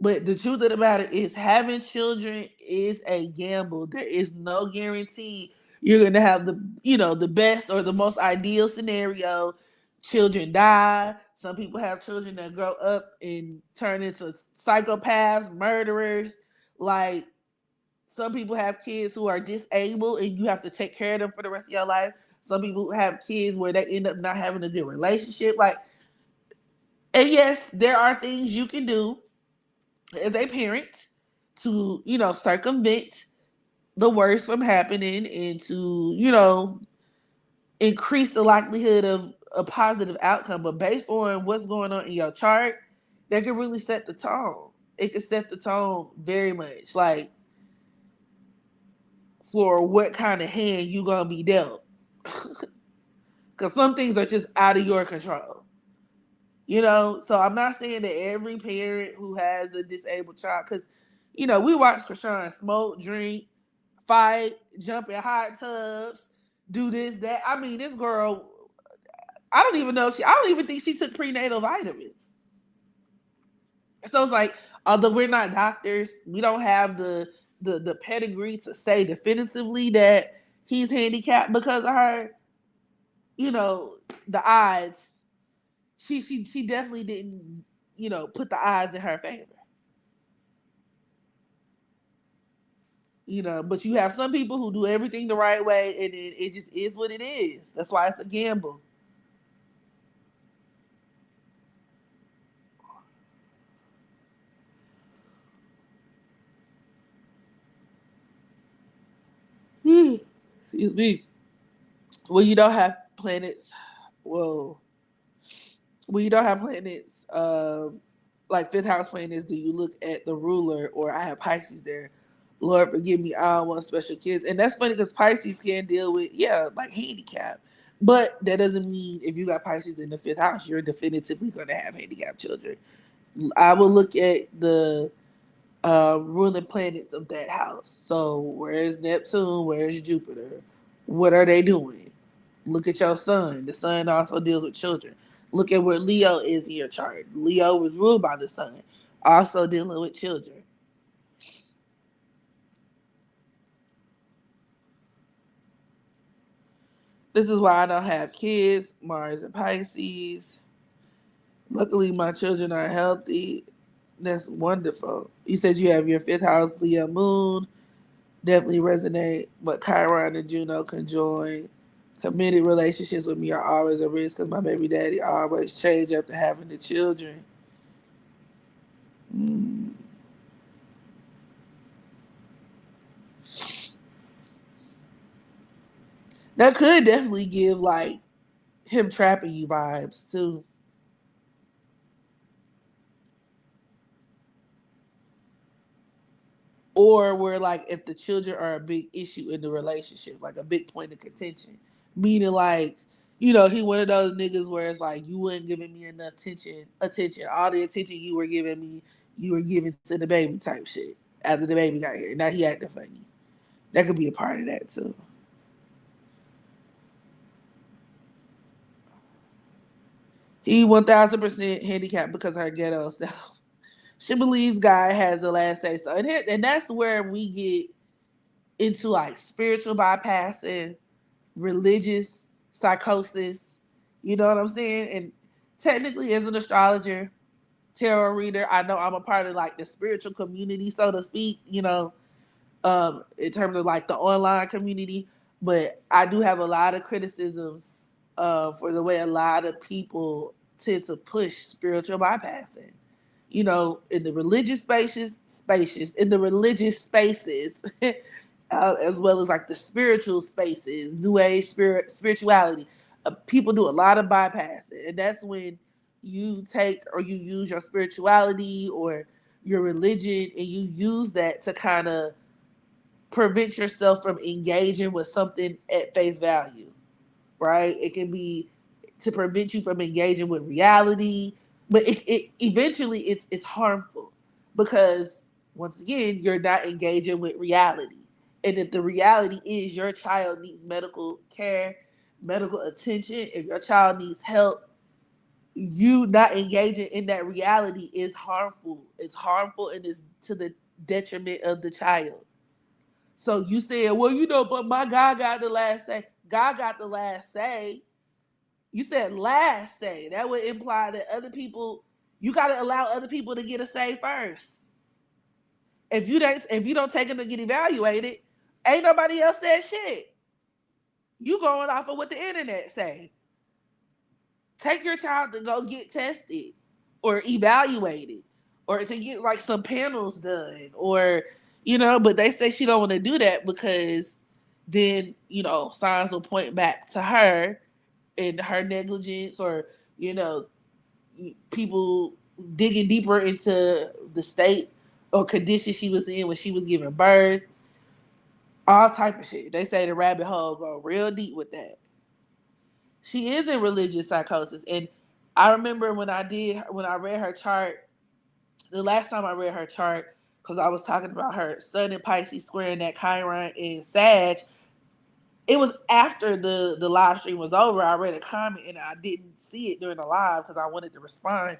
S2: But the truth of the matter is, having children is a gamble. There is no guarantee you're going to have the best or the most ideal scenario. Children die. Some people have children that grow up and turn into psychopaths, murderers. Like Some people have kids who are disabled and you have to take care of them for the rest of your life. Some people have kids where they end up not having a good relationship. Like, and yes, there are things you can do as a parent to, circumvent the worst from happening and to, increase the likelihood of a positive outcome. But based on what's going on in your chart, that can really set the tone. It can set the tone very much. Like, for what kind of hand you gonna be dealt. Because some things are just out of your control. So I'm not saying that every parent who has a disabled child, because we watch Krishan smoke, drink, fight, jump in hot tubs, do this, that. I mean, this girl, I don't even think she took prenatal vitamins. So it's like, although we're not doctors, we don't have the pedigree to say definitively that he's handicapped because of her. The odds. She definitely didn't, put the odds in her favor. But you have some people who do everything the right way, and it just is what it is. That's why it's a gamble. Excuse me. When you don't have planets, well, when you don't have planets, like fifth house planets, do you look at the ruler, or I have Pisces there? Lord forgive me, I don't want special kids. And that's funny because Pisces can deal with, like handicap. But that doesn't mean if you got Pisces in the fifth house, you're definitively going to have handicapped children. I will look at the ruling planets of that house. So where's Neptune? Where's Jupiter? What are they doing? Look at your sun. The sun also deals with children. Look at where Leo is in your chart. Leo was ruled by the sun, also dealing with children. This is why I don't have kids. Mars and Pisces. Luckily, my children are healthy. That's wonderful. You said you have your fifth house, Leo moon. Definitely resonate. But Chiron and Juno conjoin. Committed relationships with me are always a risk because my baby daddy always change after having the children. Mm. That could definitely give like him trapping you vibes too. Or where like if the children are a big issue in the relationship, like a big point of contention. Meaning like, he one of those niggas where it's like you weren't giving me enough attention. All the attention you were giving me, you were giving to the baby type shit. After the baby got here. Now he acting funny. That could be a part of that too. He 1000% handicapped because of her ghetto self. She believes God has the last say so. And that's where we get into like spiritual bypassing, religious psychosis. You know what I'm saying? And technically, as an astrologer, tarot reader, I know I'm a part of like the spiritual community, so to speak, in terms of like the online community. But I do have a lot of criticisms for the way a lot of people tend to push spiritual bypassing. In the religious in the religious spaces, as well as like the spiritual spaces, new age spirituality. People do a lot of bypassing, and that's when you take or you use your spirituality or your religion, and you use that to kind of prevent yourself from engaging with something at face value, right? It can be to prevent you from engaging with reality, but it eventually it's harmful because once again you're not engaging with reality. And if the reality is your child needs medical care, medical attention, if your child needs help, you not engaging in that reality is harmful. It's harmful and it's to the detriment of the child. So you said, well, but my God got the last say. God got the last say. You said last say. That would imply that other people, you got to allow other people to get a say first. If you don't take them to get evaluated, ain't nobody else said shit. You going off of what the internet say. Take your child to go get tested or evaluated or to get like some panels done or but they say she don't want to do that because then signs will point back to her and her negligence or you know people digging deeper into the state or condition she was in when she was giving birth, all type of shit. They say the rabbit hole go real deep with that. She is in religious psychosis, and I remember when I read her chart the last time I read her chart because I was talking about her Sun in Pisces squaring that Chiron in Sag. It was after the live stream was over. I read a comment and I didn't see it during the live because I wanted to respond.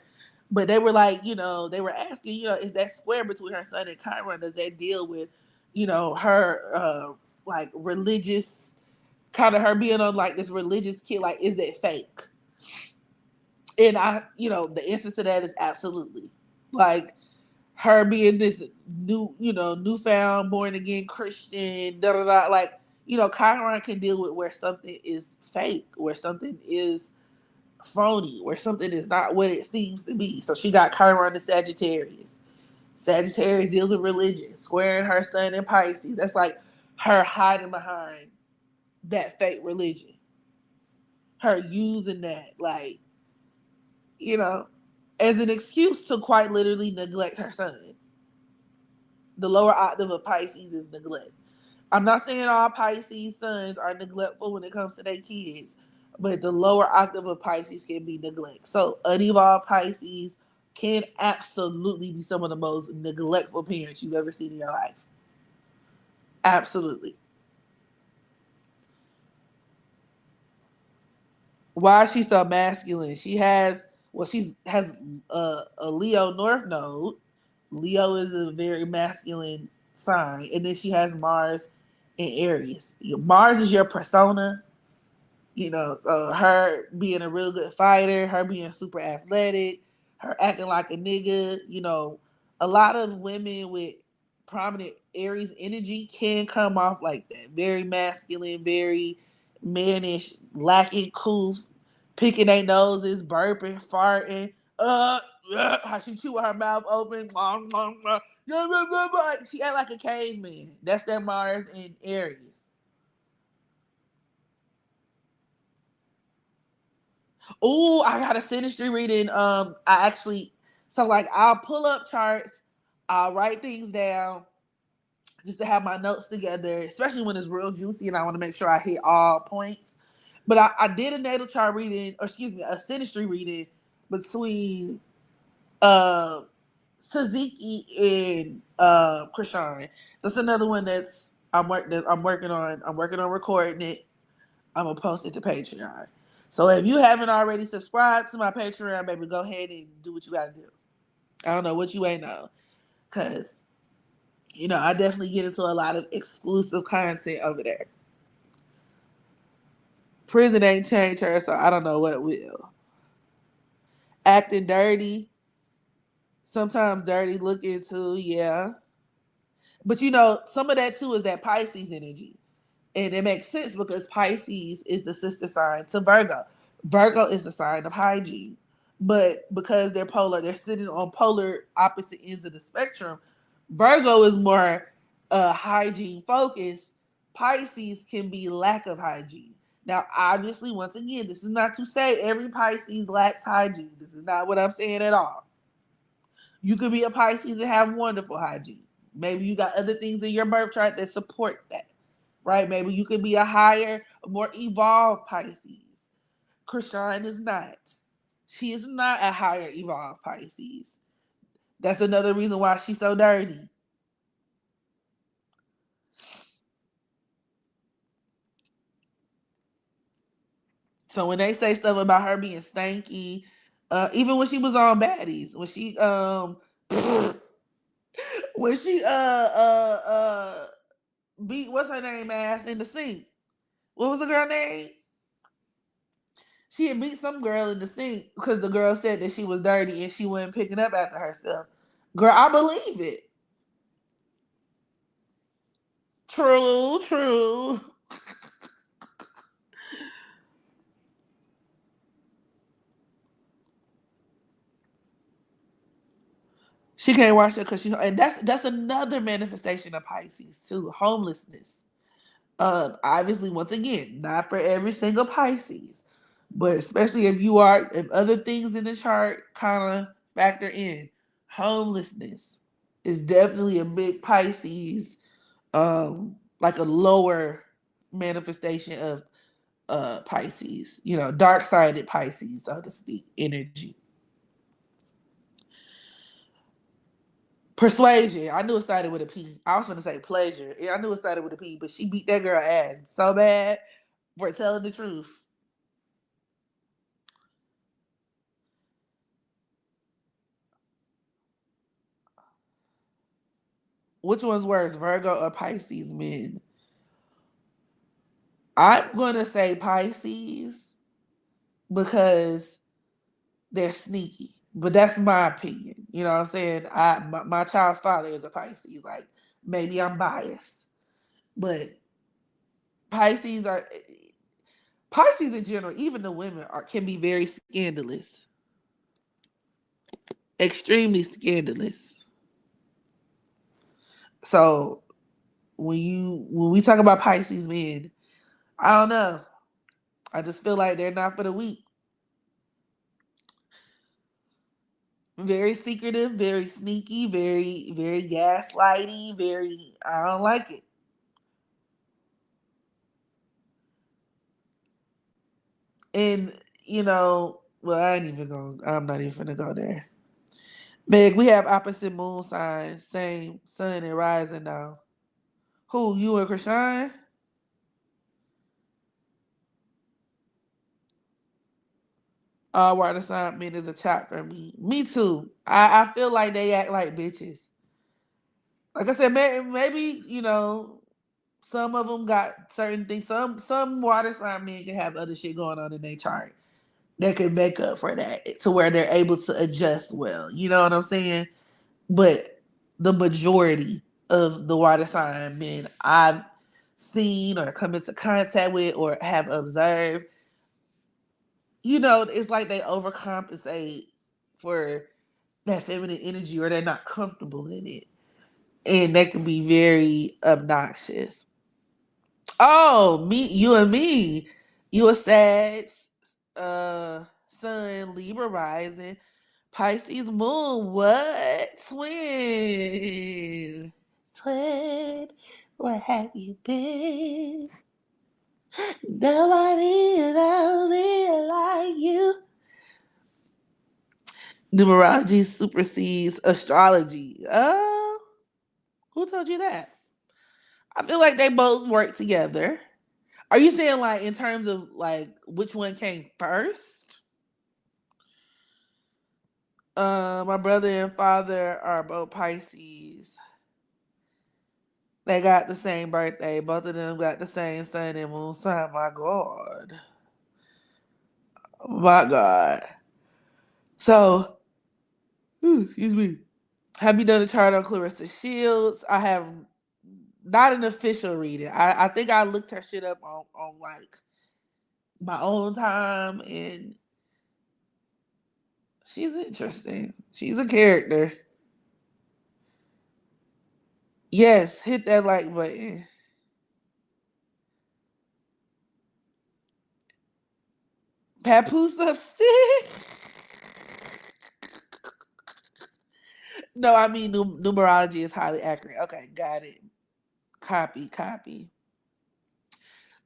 S2: But they were like, they were asking, is that square between her Sun and Chiron? Does that deal with, her like religious kind of her being on like this religious kid? Like, is that fake? And the answer to that is absolutely. Like her being this newfound born again Christian, da da da. Like, Chiron can deal with where something is fake, where something is phony, where something is not what it seems to be. So she got Chiron to Sagittarius. Sagittarius deals with religion, squaring her Sun in Pisces. That's like her hiding behind that fake religion. Her using that, like, as an excuse to quite literally neglect her son. The lower octave of Pisces is neglect. I'm not saying all Pisces sons are neglectful when it comes to their kids, but the lower octave of Pisces can be neglect. So unevolved Pisces can absolutely be some of the most neglectful parents you've ever seen in your life. Absolutely. Why is she so masculine? She has a Leo North Node. Leo is a very masculine sign, and then she has Mars in Aries. Mars is your persona. So her being a real good fighter, her being super athletic, her acting like a nigga. A lot of women with prominent Aries energy can come off like that. Very masculine, very mannish, lacking coof, picking their noses, burping, farting, how she chew with her mouth open. She act like a caveman. That's that Mars in Aries. Oh, I got a synastry reading. I actually, so like I'll pull up charts, I'll write things down just to have my notes together, especially when it's real juicy and I want to make sure I hit all points. But I did a natal chart reading, or excuse me, a synastry reading between uh Suzuki and Krishan. That's another one that I'm working on. I'm working on recording it. I'm gonna post it to Patreon. So if you haven't already subscribed to my Patreon, baby, go ahead and do what you gotta do. I don't know what you ain't know, cause I definitely get into a lot of exclusive content over there. Prison ain't changed her, so I don't know what will. Acting dirty, sometimes dirty looking too, yeah. But some of that too is that Pisces energy. And it makes sense because Pisces is the sister sign to Virgo. Virgo is the sign of hygiene. But because they're polar, they're sitting on polar opposite ends of the spectrum. Virgo is more hygiene focused. Pisces can be lack of hygiene. Now, obviously, once again, this is not to say every Pisces lacks hygiene. This is not what I'm saying at all. You could be a Pisces and have wonderful hygiene. Maybe you got other things in your birth chart that support that, right? Maybe you could be a higher, more evolved Pisces. Krishan is not. She is not a higher evolved Pisces. That's another reason why she's so dirty. So when they say stuff about her being stanky, even when she was on Baddies, when she beat what's her name ass in the sink. What was the girl name? She had beat some girl in the sink because the girl said that she was dirty and she wasn't picking up after herself. Girl, I believe it. True, true. She can't watch it because and that's another manifestation of Pisces too, homelessness. Obviously, once again, not for every single Pisces, but especially if other things in the chart kind of factor in, homelessness is definitely a big Pisces, like a lower manifestation of Pisces, dark sided Pisces, so to speak, energy. Persuasion. I knew it started with a P. I was going to say pleasure. Yeah, I knew it started with a P, but she beat that girl ass so bad for telling the truth. Which one's worse, Virgo or Pisces men? I'm going to say Pisces because they're sneaky. But that's my opinion. You know what I'm saying? My child's father is a Pisces. Like, maybe I'm biased. But Pisces are Pisces in general, even the women can be very scandalous. Extremely scandalous. So when we talk about Pisces men, I don't know. I just feel like they're not for the weak. Very secretive, very sneaky, very, very gaslighty, very I don't like it. And well, I'm not even gonna go there. Meg, we have opposite moon signs, same sun and rising now. Who, you and Krishan? All water sign men is a chapter. Me too. I feel like they act like bitches. Like I said, maybe some of them got certain things. Some water sign men can have other shit going on in their chart that can make up for that to where they're able to adjust well. You know what I'm saying? But the majority of the water sign men I've seen or come into contact with or have observed, it's like they overcompensate for that feminine energy or they're not comfortable in it. And that can be very obnoxious. Oh, you and me. You a Sag, Sun, Libra rising, Pisces moon. What? Twin, where have you been? Nobody knows it like you. Numerology supersedes astrology. Who told you that? I feel like they both work together. Are you saying like in terms of like which one came first? My brother and father are both Pisces. They got the same birthday. Both of them got the same sun and moon sign. My God. My God. So, excuse me. Have you done a chart on Clarissa Shields? I have not an official reading. I think I looked her shit up on like my own time and she's interesting. She's a character. Yes, hit that like button. Papoose upstairs. No, I mean numerology is highly accurate. Okay, got it. Copy, copy.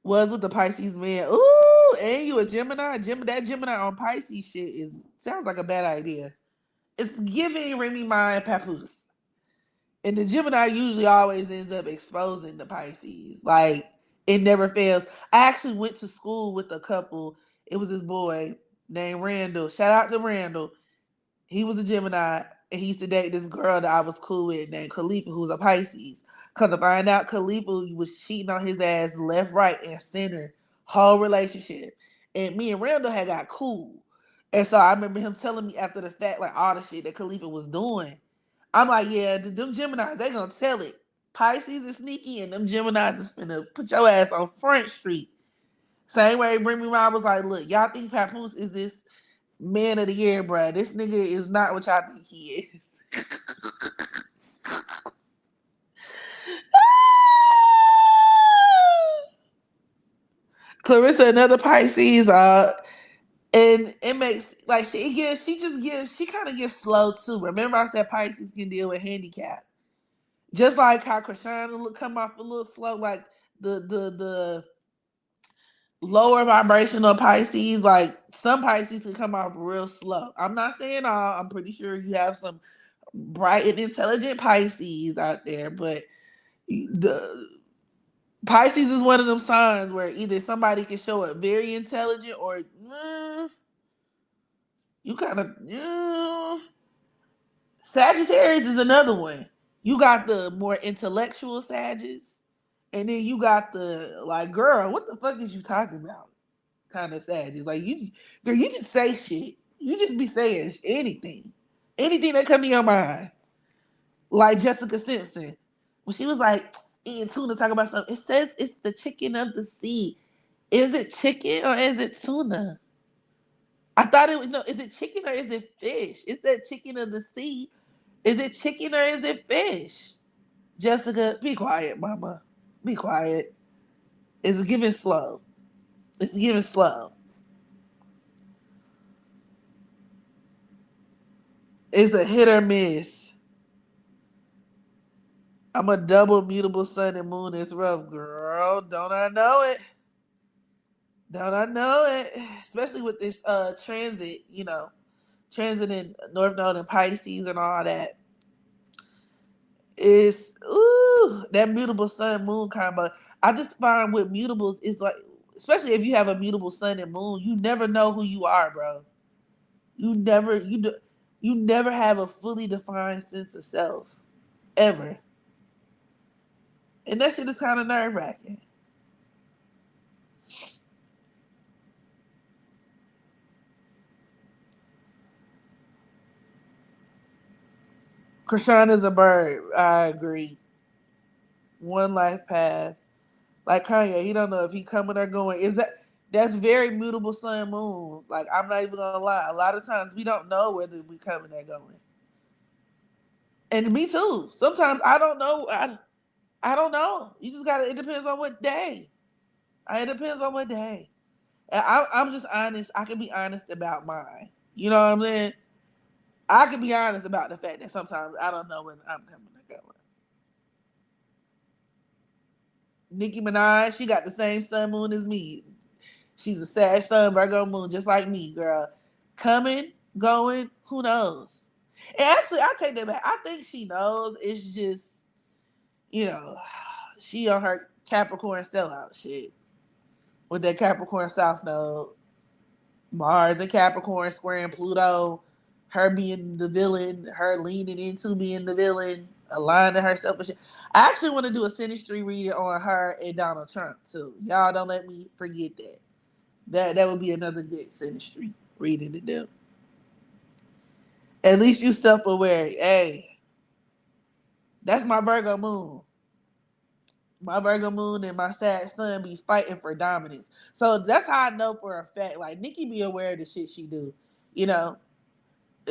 S2: Was with the Pisces man. Ooh, and you a Gemini? That Gemini on Pisces shit sounds like a bad idea. It's giving Remy Ma and Papoose. And the Gemini usually always ends up exposing the Pisces. Like, it never fails. I actually went to school with a couple. It was this boy named Randall. Shout out to Randall. He was a Gemini, and he used to date this girl that I was cool with named Khalifa, who was a Pisces. Come to find out, Khalifa was cheating on his ass left, right, and center. Whole relationship. And me and Randall had got cool. And so I remember him telling me after the fact, like all the shit that Khalifa was doing. I'm like, yeah, them Geminis, they gonna tell it. Pisces is sneaky, and them Geminis is finna put your ass on Front Street. Same way Remy Ma was like, look, y'all think Papoose is this man of the year, bruh. This nigga is not what y'all think he is. Clarissa, another Pisces, and it makes like she kind of gives slow too. Remember I said Pisces can deal with handicap. Just like how Krishan will come off a little slow, like the lower vibrational Pisces, like some Pisces can come off real slow. I'm not saying all. I'm pretty sure you have some bright and intelligent Pisces out there, but the Pisces is one of them signs where either somebody can show up very intelligent or you kind of Sagittarius is another one. You got the more intellectual Sagittarius, and then you got the like, girl, what the fuck is you talking about? Kind of Sagittarius. Like girl, you just say shit. You just be saying anything that come to your mind. Like Jessica Simpson, when she was like eating tuna, talking about something. It says it's the chicken of the sea. Is it chicken or is it tuna? I thought it was no. Is it chicken or is it fish? It's that chicken of the sea. Is it chicken or is it fish? Jessica, be quiet, mama. Be quiet. It's giving slow. It's giving slow. It's a hit or miss. I'm a double mutable sun and moon. It's rough, girl. Don't I know it? Don't I know it? Especially with this transit, transit in North Node and Pisces and all that. It's that mutable sun moon combo. I just find with mutables is like, especially if you have a mutable sun and moon, you never know who you are, bro. You never have a fully defined sense of self ever, and that shit is kind of nerve wracking. Krishan is a bird. I agree. One life path. Like Kanye, he don't know if he coming or going. That's very mutable sun moon. Like I'm not even gonna lie. A lot of times we don't know whether we coming or going. And me too. Sometimes I don't know. I don't know. You just gotta. It depends on what day. It depends on what day. And I'm just honest. I can be honest about mine. You know what I'm saying? I can be honest about the fact that sometimes I don't know when I'm coming or going. Nicki Minaj, she got the same sun moon as me. She's a Sag Sun Virgo moon, just like me, girl. Coming, going, who knows? And actually, I take that back. I think she knows. It's just, you know, she on her Capricorn sellout shit with that Capricorn South Node, Mars and Capricorn squaring Pluto, her being the villain, her leaning into being the villain, aligning herself with shit. I actually want to do a synastry reading on her and Donald Trump too. Y'all don't let me forget that. That would be another good synastry reading to do. At least you self aware. Hey, that's my Virgo moon. My Virgo moon and my Sag Sun be fighting for dominance. So that's how I know for a fact. Like Nikki be aware of the shit she do. You know,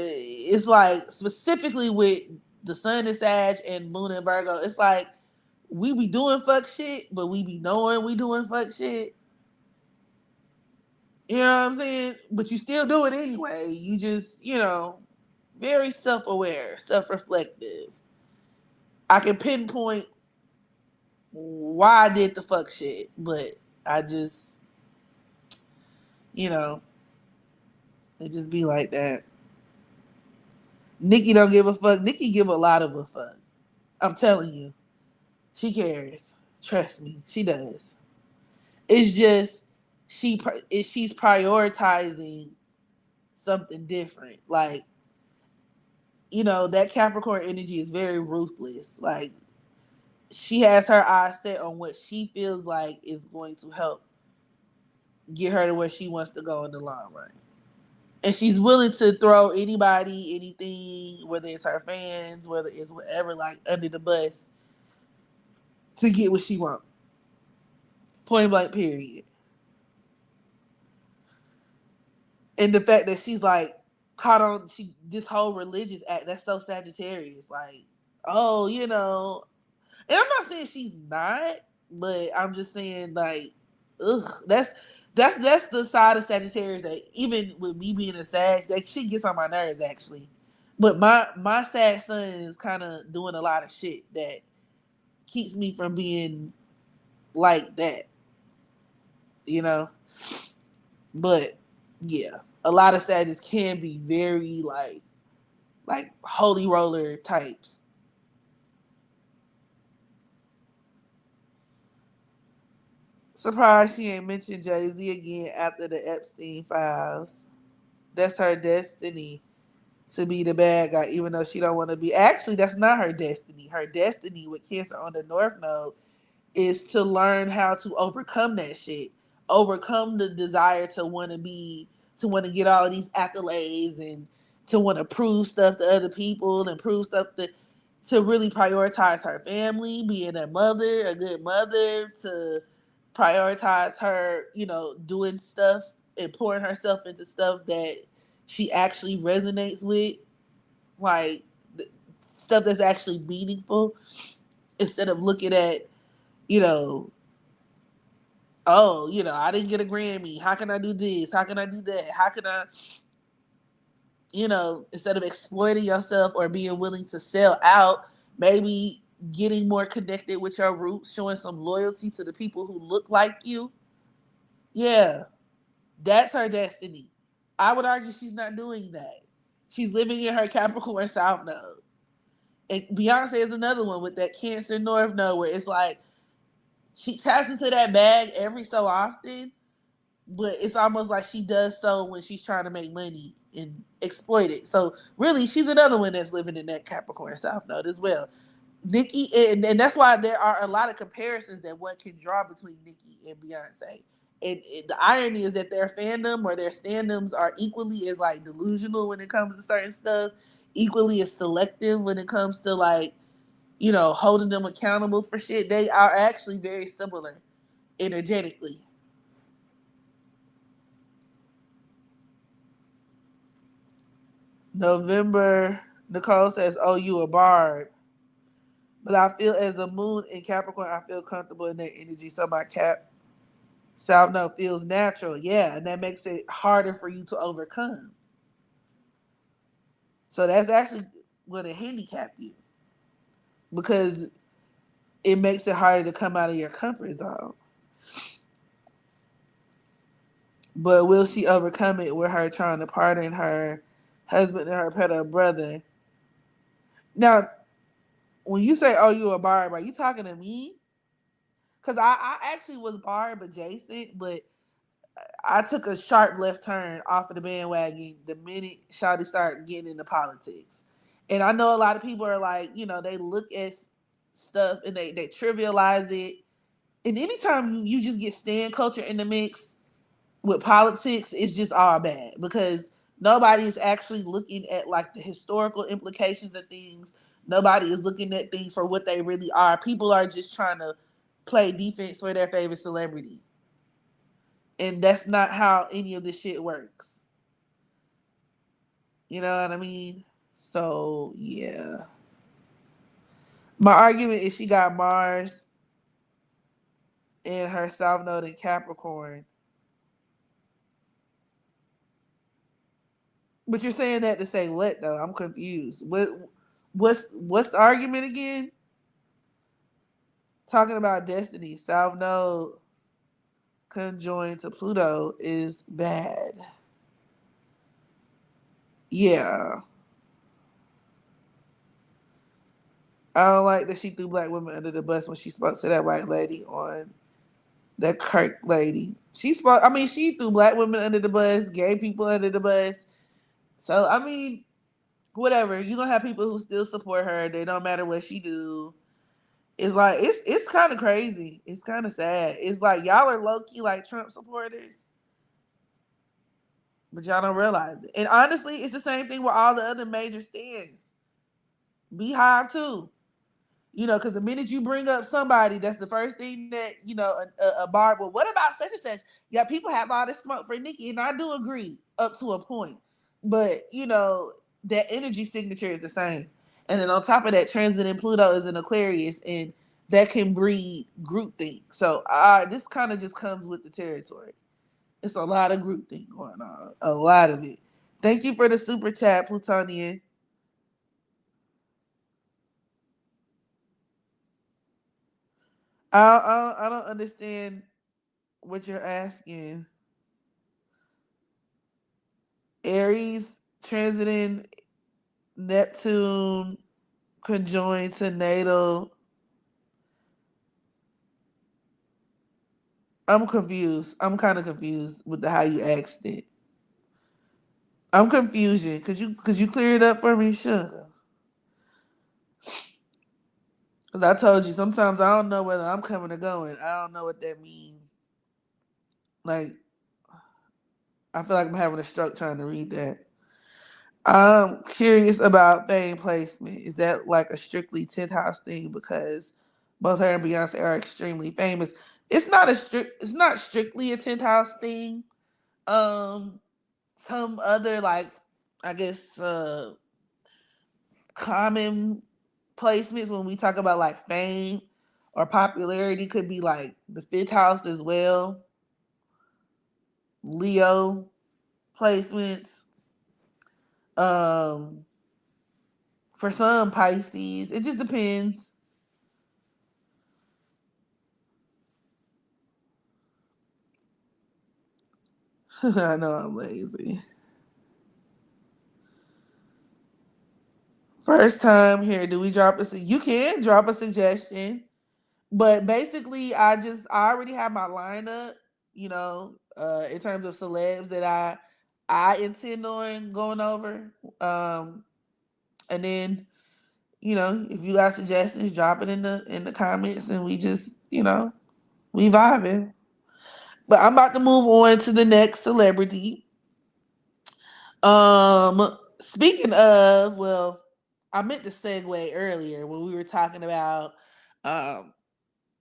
S2: it's like specifically with the Sun and Sag and Moon and Virgo. It's like we be doing fuck shit, but we be knowing we doing fuck shit. You know what I'm saying? But you still do it anyway. You just, very self aware, self reflective. I can pinpoint why I did the fuck shit, but I just, you know, it just be like that. Nikki don't give a fuck. Nikki give a lot of a fuck. I'm telling you. She cares. Trust me, she does. It's just she's prioritizing something different. Like, that Capricorn energy is very ruthless. Like, she has her eyes set on what she feels like is going to help get her to where she wants to go in the long run. And she's willing to throw anybody, anything, whether it's her fans, whether it's whatever, like under the bus to get what she wants. Point blank, period. And the fact that she's like caught on this whole religious act, that's so Sagittarius. Like, oh, and I'm not saying she's not, but I'm just saying like, ugh, that's the side of Sagittarius that even with me being a Sag, that shit gets on my nerves actually. But my Sag son is kind of doing a lot of shit that keeps me from being like that, you know. But yeah, a lot of Sagittarius can be very like holy roller types. Surprised she ain't mentioned Jay-Z again after the Epstein files. That's her destiny to be the bad guy, even though she don't want to be. Actually, that's not her destiny. Her destiny with Cancer on the North Node is to learn how to overcome that shit. Overcome the desire to want to get all these accolades and to want to prove stuff to other people and prove stuff to really prioritize her family, being a mother, a good mother, to prioritize her, doing stuff and pouring herself into stuff that she actually resonates with, like stuff that's actually meaningful, instead of looking at, you know, oh, I didn't get a Grammy. How can I do this? How can I do that? How can I, instead of exploiting yourself or being willing to sell out, maybe getting more connected with your roots, showing some loyalty to the people who look like you. Yeah, that's her destiny. I would argue she's not doing that. She's living in her Capricorn South Node. And Beyonce is another one with that Cancer North Node where it's like she taps into that bag every so often, but it's almost like she does so when she's trying to make money and exploit it. So really, she's another one that's living in that Capricorn South Node as well. Nicki, and that's why there are a lot of comparisons that one can draw between Nicki and Beyonce. And the irony is that their fandom or their standoms are equally as like delusional when it comes to certain stuff, equally as selective when it comes to like, holding them accountable for shit. They are actually very similar energetically. November, Nicole says, "Oh, you a bard." But I feel as a moon in Capricorn, I feel comfortable in that energy. So my South Node feels natural. Yeah, and that makes it harder for you to overcome. So that's actually going to handicap you because it makes it harder to come out of your comfort zone. But will she overcome it with her trying to pardon her husband and her pedo brother? Now, when you say, "Oh, you a barb," are you talking to me? Because I actually was barb adjacent, but I took a sharp left turn off of the bandwagon the minute Shawty started getting into politics. And I know a lot of people are like, they look at stuff and they trivialize it. And anytime you just get stand culture in the mix with politics, it's just all bad because nobody is actually looking at like the historical implications of things. Nobody is looking at things for what they really are. People are just trying to play defense for their favorite celebrity. And that's not how any of this shit works. You know what I mean? So, yeah. My argument is she got Mars in her South Node in Capricorn. But you're saying that to say what though? I'm confused. What's the argument again? Talking about destiny, South Node conjoined to Pluto is bad. Yeah. I don't like that she threw black women under the bus when she spoke to that white lady on that Kirk lady. She threw black women under the bus, gay people under the bus. So, whatever. You're gonna have people who still support her. They don't matter what she do. It's like it's kind of crazy. It's kind of sad. It's like y'all are low key like Trump supporters, but y'all don't realize it. And honestly, it's the same thing with all the other major stands. Beehive too. Because the minute you bring up somebody, that's the first thing that a bar. Well, what about such and such? Yeah, people have all this smoke for Nikki, and I do agree up to a point, but that energy signature is the same. And then on top of that, transit in Pluto is an Aquarius, and that can breed groupthink. So this kind of just comes with the territory. It's a lot of groupthink going on, a lot of it. Thank you for the super chat, Plutonian. I don't understand what you're asking. Aries transiting Neptune conjoined to natal. I'm confused. I'm kind of confused with how you asked it. I'm confusion. Could you clear it up for me? Sure. Cause I told you sometimes I don't know whether I'm coming or going. I don't know what that means. Like I feel like I'm having a stroke trying to read that. I'm curious about fame placement. Is that like a strictly 10th house thing? Because both her and Beyonce are extremely famous. It's not strictly a 10th house thing. Um some other like I guess common placements when we talk about like fame or popularity could be like the 5th house as well. Leo placements. Um for some Pisces. It just depends. I know I'm lazy. First time here, do we drop you can drop a suggestion. But basically I already have my lineup, in terms of celebs that I intend on going over. And then, if you got suggestions, drop it in the comments and we just, we vibing. But I'm about to move on to the next celebrity. Speaking of, well, I meant to segue earlier when we were talking about, um,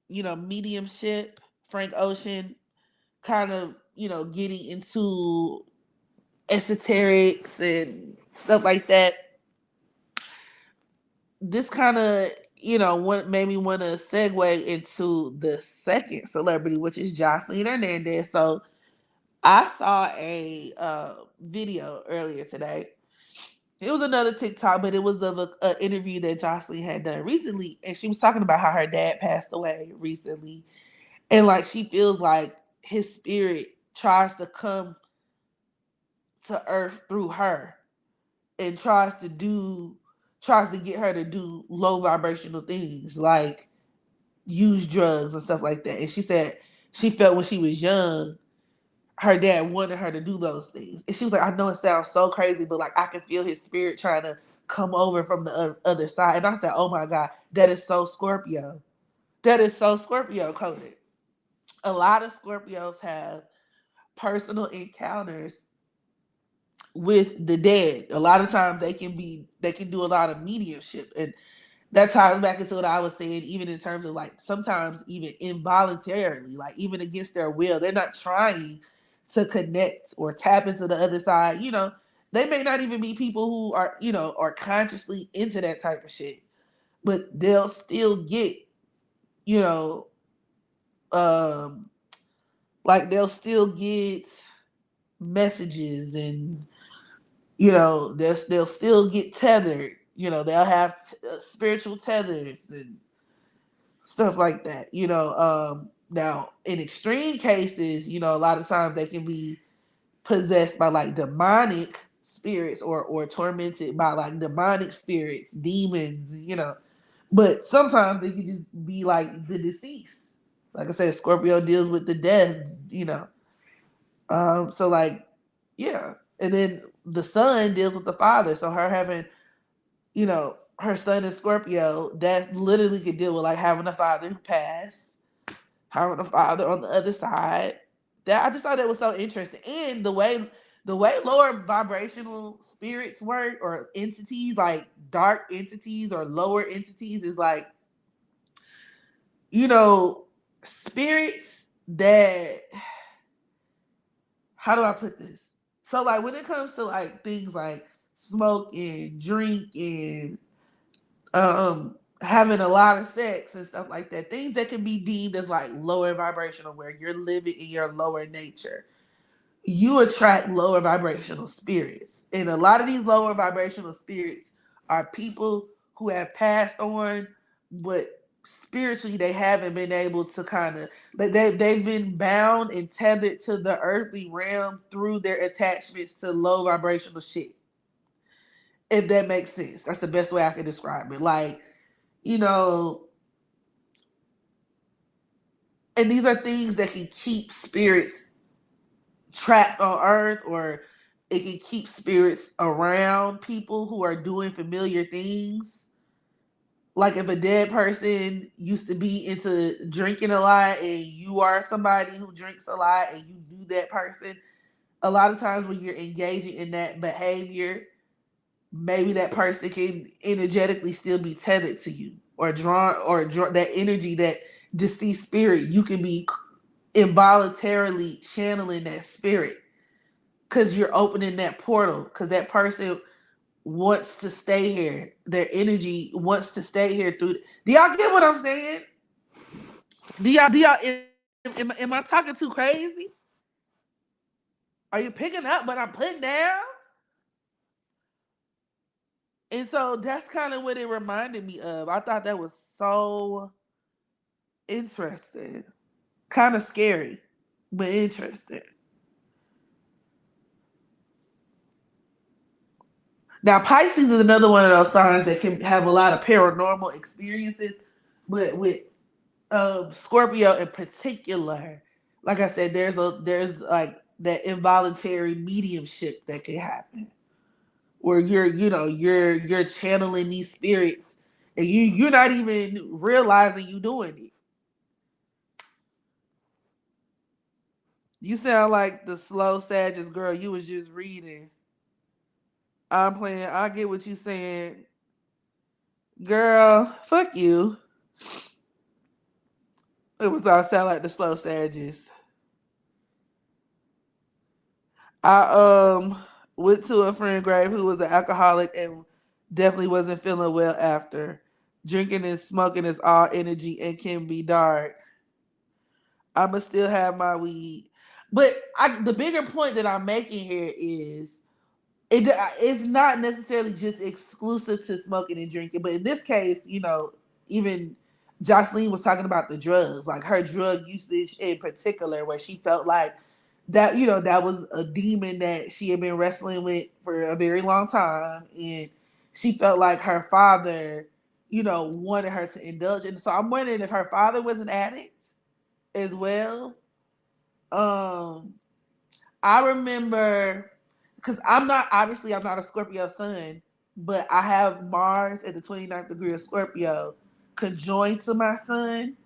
S2: mediumship. Frank Ocean kind of, getting into esoterics and stuff like that. This kind of, what made me want to segue into the second celebrity, which is Jocelyn Hernandez. So I saw a video earlier today. It was another TikTok, but it was of an interview that Jocelyn had done recently, and she was talking about how her dad passed away recently, and like she feels like his spirit tries to come to Earth through her, and tries to get her to do low vibrational things like use drugs and stuff like that. And she said she felt when she was young her dad wanted her to do those things. And she was like, I know it sounds so crazy, but like I can feel his spirit trying to come over from the other side. And I said, oh my God, that is so Scorpio. That is so Scorpio coded. A lot of Scorpios have personal encounters with the dead. A lot of times they can do a lot of mediumship. And that ties back into what I was saying, even in terms of like sometimes even involuntarily, like even against their will, they're not trying to connect or tap into the other side. They may not even be people who are consciously into that type of shit, but they'll still get, you know, um, like they'll still get messages and they'll still get tethered. They'll have spiritual tethers and stuff like that. Now in extreme cases, a lot of times they can be possessed by like demonic spirits or tormented by like demonic spirits, demons. But sometimes they can just be like the deceased. Like I said, Scorpio deals with the death. So like, yeah, and then the son deals with the father. So her having, her son in Scorpio, that literally could deal with like having a father who passed, having a father on the other side. That I just thought that was so interesting, and the way lower vibrational spirits work or entities like dark entities or lower entities is like you know, spirits that, how do I put this? So like when it comes to like things like smoke and drink and having a lot of sex and stuff like that, things that can be deemed as like lower vibrational, where you're living in your lower nature, you attract lower vibrational spirits. And a lot of these lower vibrational spirits are people who have passed on, but spiritually they haven't been able to kind of, they've been bound and tethered to the earthly realm through their attachments to low vibrational shit. If that makes sense. That's the best way I can describe it. Like, you know, and these are things that can keep spirits trapped on earth, or it can keep spirits around people who are doing familiar things. Like if a dead person used to be into drinking a lot and you are somebody who drinks a lot and you knew that person, a lot of times when you're engaging in that behavior, maybe that person can energetically still be tethered to you, or draw that energy, that deceased spirit. You can be involuntarily channeling that spirit because you're opening that portal, because that person wants to stay here. Their energy wants to stay here through. Do y'all get what I'm saying? Am I talking too crazy? Are you picking up what I'm putting down? And so that's kind of what it reminded me of. I thought that was so interesting. Kind of scary, but interesting. Now, Pisces is another one of those signs that can have a lot of paranormal experiences, but with Scorpio in particular, like I said, there's like that involuntary mediumship that can happen, where you're channeling these spirits, and you're not even realizing you doing it. You sound like the slow Sagittarius girl you was just reading. I'm playing. I get what you saying, girl. Fuck you. It was all sound like the slow Sagittarius. I went to a friend grave who was an alcoholic and definitely wasn't feeling well after. Drinking and smoking is all energy and can be dark. I'ma still have my weed. But the bigger point that I'm making here is it's not necessarily just exclusive to smoking and drinking, but in this case, even Jocelyn was talking about the drugs, like her drug usage in particular, where she felt like that was a demon that she had been wrestling with for a very long time, and she felt like her father, wanted her to indulge. And so I'm wondering if her father was an addict as well. Um, I remember, because I'm not a Scorpio sun, but I have Mars at the 29th degree of Scorpio conjoined to my sun,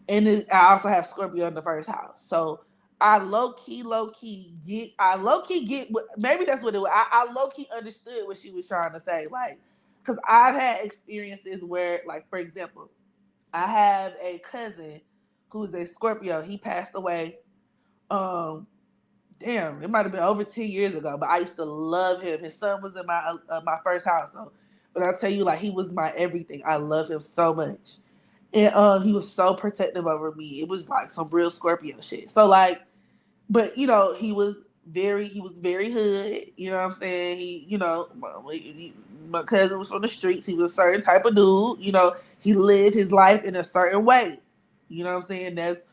S2: and I also have Scorpio in the first house. So I low key get, maybe that's what it was. I low key understood what she was trying to say, like, because I've had experiences where, like, for example, I have a cousin who's a Scorpio. He passed away. Um, Damn, it might have been over 10 years ago, but I used to love him. His son was in my first house, so, but I'll tell you, like, he was my everything. I loved him so much, and he was so protective over me. It was like some real Scorpio shit. So like, but he was very hood. You know what I'm saying? My cousin was from the streets. He was a certain type of dude. He lived his life in a certain way. You know what I'm saying? That's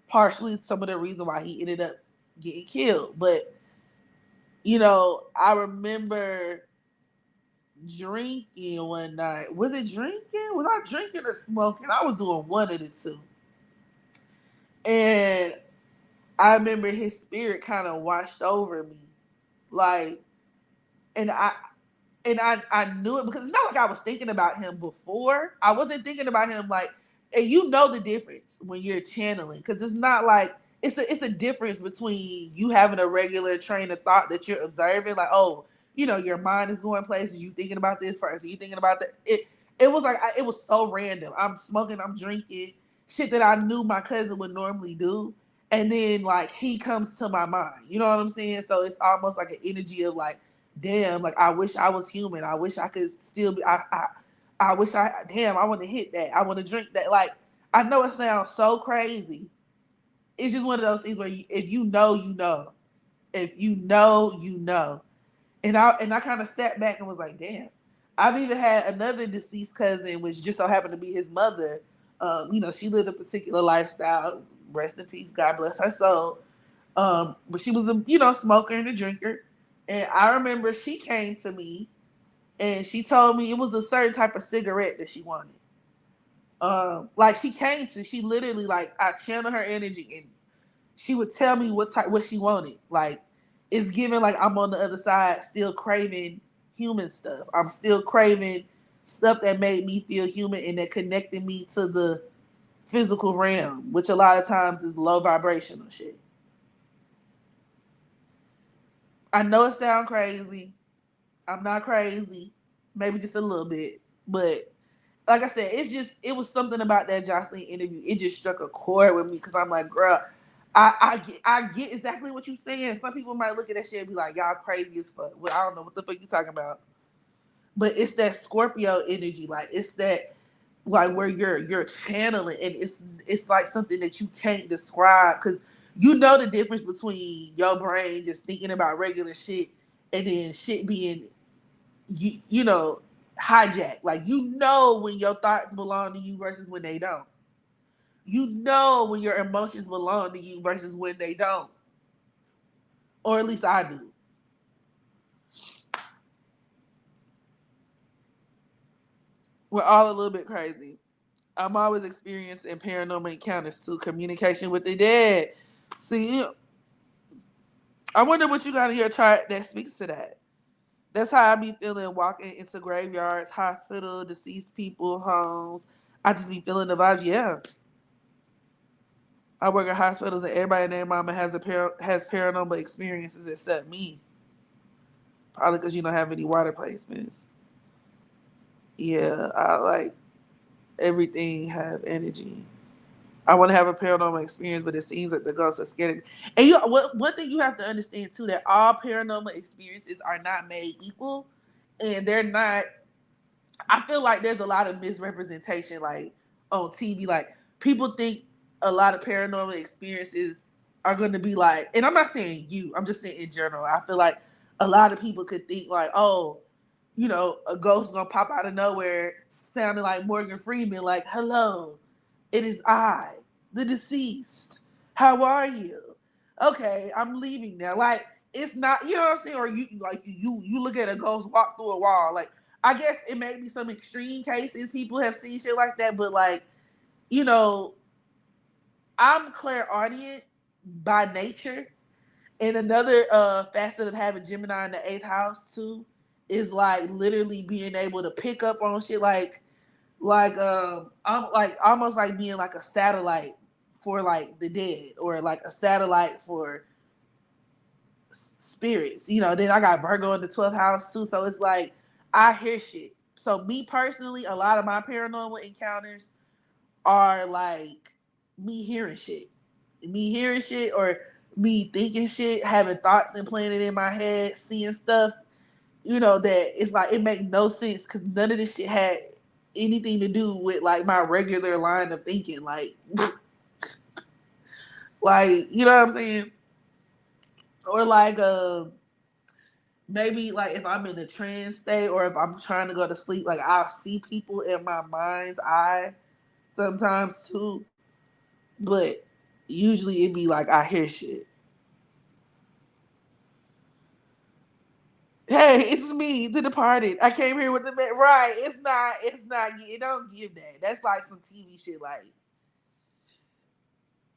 S2: partially some of the reason why he ended up getting killed. But I remember drinking one night. Was it drinking? Was I drinking or smoking? I was doing one of the two. And I remember his spirit kind of washed over me. Like, and I knew it because it's not like I was thinking about him before. I wasn't thinking about him like, and you know the difference when you're channeling, because it's not like it's a difference between you having a regular train of thought that you're observing, like, oh, your mind is going places, you thinking about this first, you thinking about that. It was like it was so random. I'm smoking, I'm drinking, shit that I knew my cousin would normally do, and then like he comes to my mind. You know what I'm saying? So it's almost like an energy of like, damn, like I wish I was human. I wish I could still be. I wish damn, I want to hit that. I want to drink that. Like I know it sounds so crazy. It's just one of those things where if you know, you know. If you know, you know. And I kind of sat back and was like, damn. I've even had another deceased cousin, which just so happened to be his mother. She lived a particular lifestyle. Rest in peace. God bless her soul. But she was a smoker and a drinker. And I remember she came to me and she told me it was a certain type of cigarette that she wanted. Like she literally like I channeled her energy and she would tell me what she wanted. Like it's given like I'm on the other side still craving human stuff. I'm still craving stuff that made me feel human and that connected me to the physical realm, which a lot of times is low vibrational shit. I know it sounds crazy. I'm not crazy. Maybe just a little bit. But like I said, it was something about that Jocelyn interview. It just struck a chord with me because I'm like, girl, I get exactly what you're saying. Some people might look at that shit and be like, y'all crazy as fuck. Well, I don't know what the fuck you talking about. But it's that Scorpio energy, like it's that like where you're channeling and it's like something that you can't describe because you know the difference between your brain just thinking about regular shit and then shit being you know hijacked. Like you know when your thoughts belong to you versus when they don't. You know when your emotions belong to you versus when they don't. Or at least I do. We're all a little bit crazy. I'm always experiencing paranormal encounters too. Communication with the dead. See, I wonder what you got in your chart that speaks to that. That's how I be feeling walking into graveyards, hospital, deceased people, homes. I just be feeling the vibes. Yeah, I work at hospitals and everybody in their mama has paranormal experiences except me. Probably because you don't have any water placements. Yeah, I like everything have energy. I want to have a paranormal experience, but it seems like the ghosts are scared of me. And one thing you have to understand too that all paranormal experiences are not made equal, and they're not. I feel like there's a lot of misrepresentation, like on TV. Like people think a lot of paranormal experiences are going to be like, and I'm not saying you. I'm just saying in general. I feel like a lot of people could think like, oh, a ghost gonna pop out of nowhere, sounding like Morgan Freeman, like, "Hello, it is I, the deceased. How are you? Okay, I'm leaving now." Like, it's not, you know what I'm saying? Or you look at a ghost walk through a wall. Like, I guess it may be some extreme cases people have seen shit like that, but like, you know, I'm clairaudient by nature. And another facet of having Gemini in the eighth house too is like literally being able to pick up on shit I'm like almost like being like a satellite for like the dead or like a satellite for spirits. Then I got Virgo in the 12th house too, so it's like I hear shit. So me personally, a lot of my paranormal encounters are like me hearing shit. Me hearing shit or me thinking shit, having thoughts implanted in my head, seeing stuff, that it's like it makes no sense because none of this shit had anything to do with like my regular line of thinking. Like you know what I'm saying? Or like maybe like if I'm in a trance state or if I'm trying to go to sleep, like I'll see people in my mind's eye sometimes too. But usually it'd be like I hear shit. Hey, it's me, the departed. I came here with the man. Right. It's not it don't give that. That's like some TV shit. Like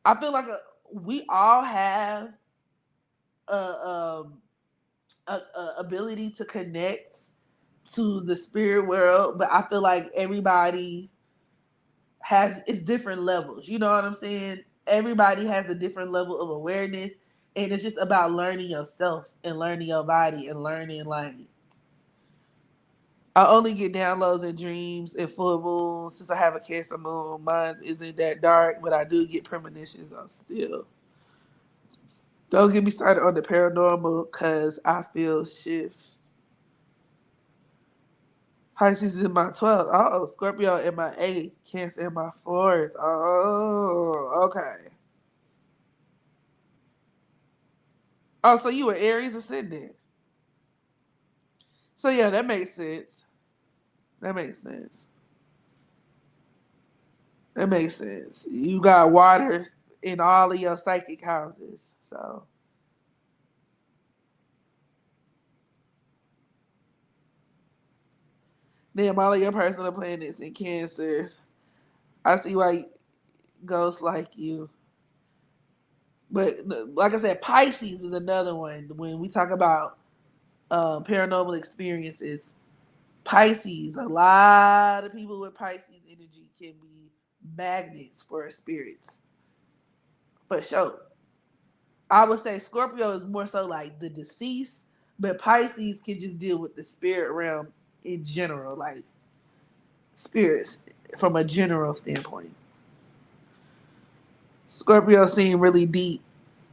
S2: I feel like we all have a a ability to connect to the spirit world, but I feel like everybody has it's different levels. You know what I'm saying? Everybody has a different level of awareness, and it's just about learning yourself and learning your body and learning like I only get downloads and dreams in full moon. Since I have a Cancer moon, mine isn't that dark, but I do get premonitions though still. Don't get me started on the paranormal because I feel shifts. Pisces is in my 12th. Oh, Scorpio in my 8th. Cancer in my 4th. Oh, okay. Oh, so you were Aries ascendant. So yeah, that makes sense. That makes sense. That makes sense. You got waters in all of your psychic houses. So then all of your personal planets in cancers. I see why ghosts like you. But like I said, Pisces is another one. When we talk about paranormal experiences, Pisces, a lot of people with Pisces energy can be magnets for spirits. For sure. I would say Scorpio is more so like the deceased, but Pisces can just deal with the spirit realm in general, like spirits from a general standpoint. Scorpio seem really deep.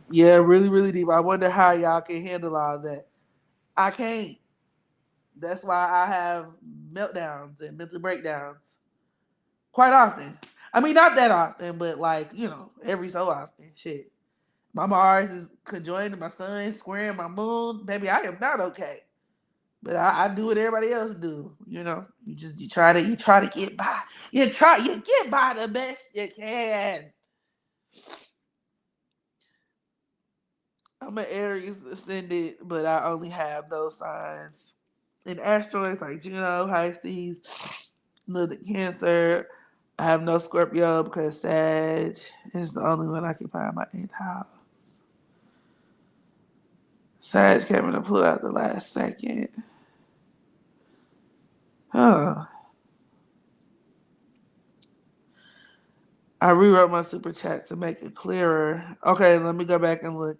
S2: Yeah, really, really deep. I wonder how y'all can handle all that. I can't. That's why I have meltdowns and mental breakdowns quite often. I mean, not that often, but like, every so often. Shit. My Mars is conjoined to my sun, squaring my moon. Baby, I am not okay. But I do what everybody else do. You try to get by. You get by the best you can. I'm an Aries ascendant, but I only have those signs. And asteroids like Juno, Pisces, the Cancer. I have no Scorpio because Sag is the only one I can find in my 8th house. Sag came in to pull out the last second. Huh. I rewrote my super chat to make it clearer. Okay, let me go back and look.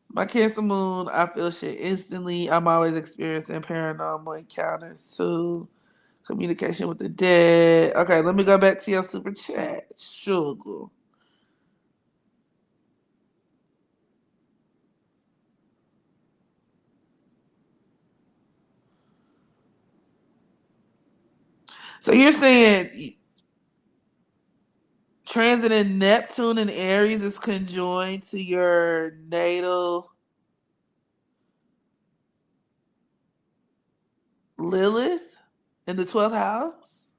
S2: My Cancer moon, I feel shit instantly. I'm always experiencing paranormal encounters too. Communication with the dead. Okay, let me go back to your super chat. Sugar. So you're saying transit in Neptune and Aries is conjoined to your natal Lilith in the 12th house?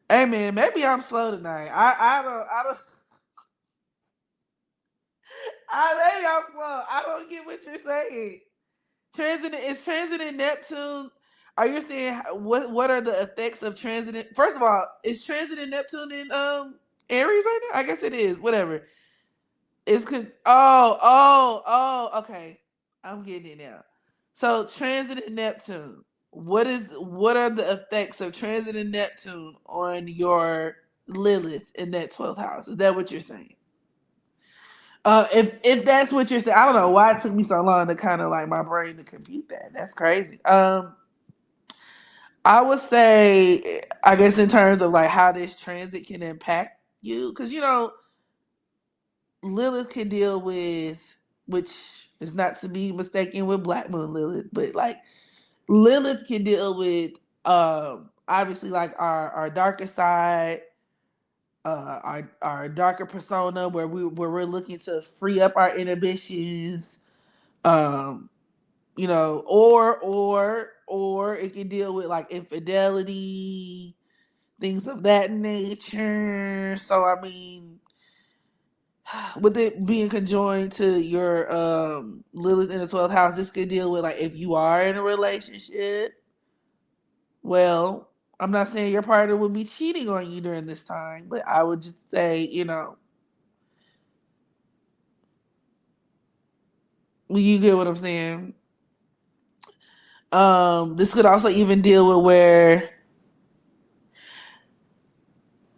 S2: Hey man, maybe I'm slow tonight. Maybe I'm slow. I don't get what you're saying. Transit in Neptune. Are you saying what are the effects of transit? First of all, is transit in Neptune in Aries right now? I guess it is. Whatever. Okay. I'm getting it now. So transit in Neptune. What are the effects of transit in Neptune on your Lilith in that 12th house? Is that what you're saying? If that's what you're saying, I don't know why it took me so long to kind of like my brain to compute that. That's crazy. I would say, I guess in terms of like how this transit can impact you, because Lilith can deal with, which is not to be mistaken with Black Moon Lilith, but like Lilith can deal with obviously like our darker side, our darker persona where we're looking to free up our inhibitions, um, or it can deal with like infidelity, things of that nature. So I mean, with it being conjoined to your Lilith in the 12th house, this could deal with like if you are in a relationship. Well, I'm not saying your partner would be cheating on you during this time, but I would just say, you get what I'm saying. This could also even deal with where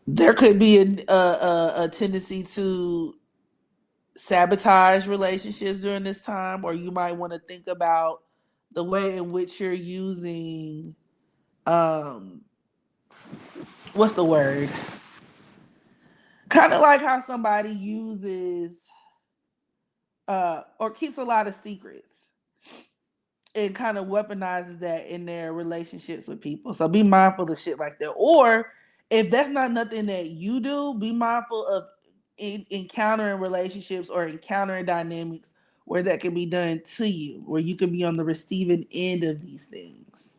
S2: there could be a tendency to sabotage relationships during this time, or you might want to think about the way in which you're using, um, what's the word? Kind of like how somebody uses or keeps a lot of secrets and kind of weaponizes that in their relationships with people. So be mindful of shit like that. Or if that's not nothing that you do, be mindful of encountering relationships or encountering dynamics where that can be done to you, where you can be on the receiving end of these things.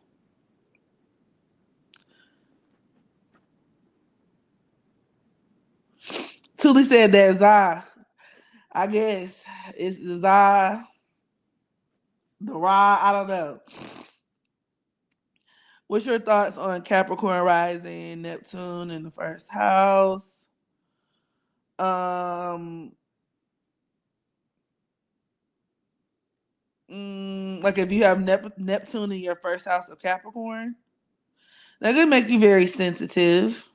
S2: Tuli said that Zah. I guess it's Zah, the Ra. I don't know. What's your thoughts on Capricorn rising, Neptune in the first house? Um, like if you have Neptune in your first house of Capricorn, that could make you very sensitive.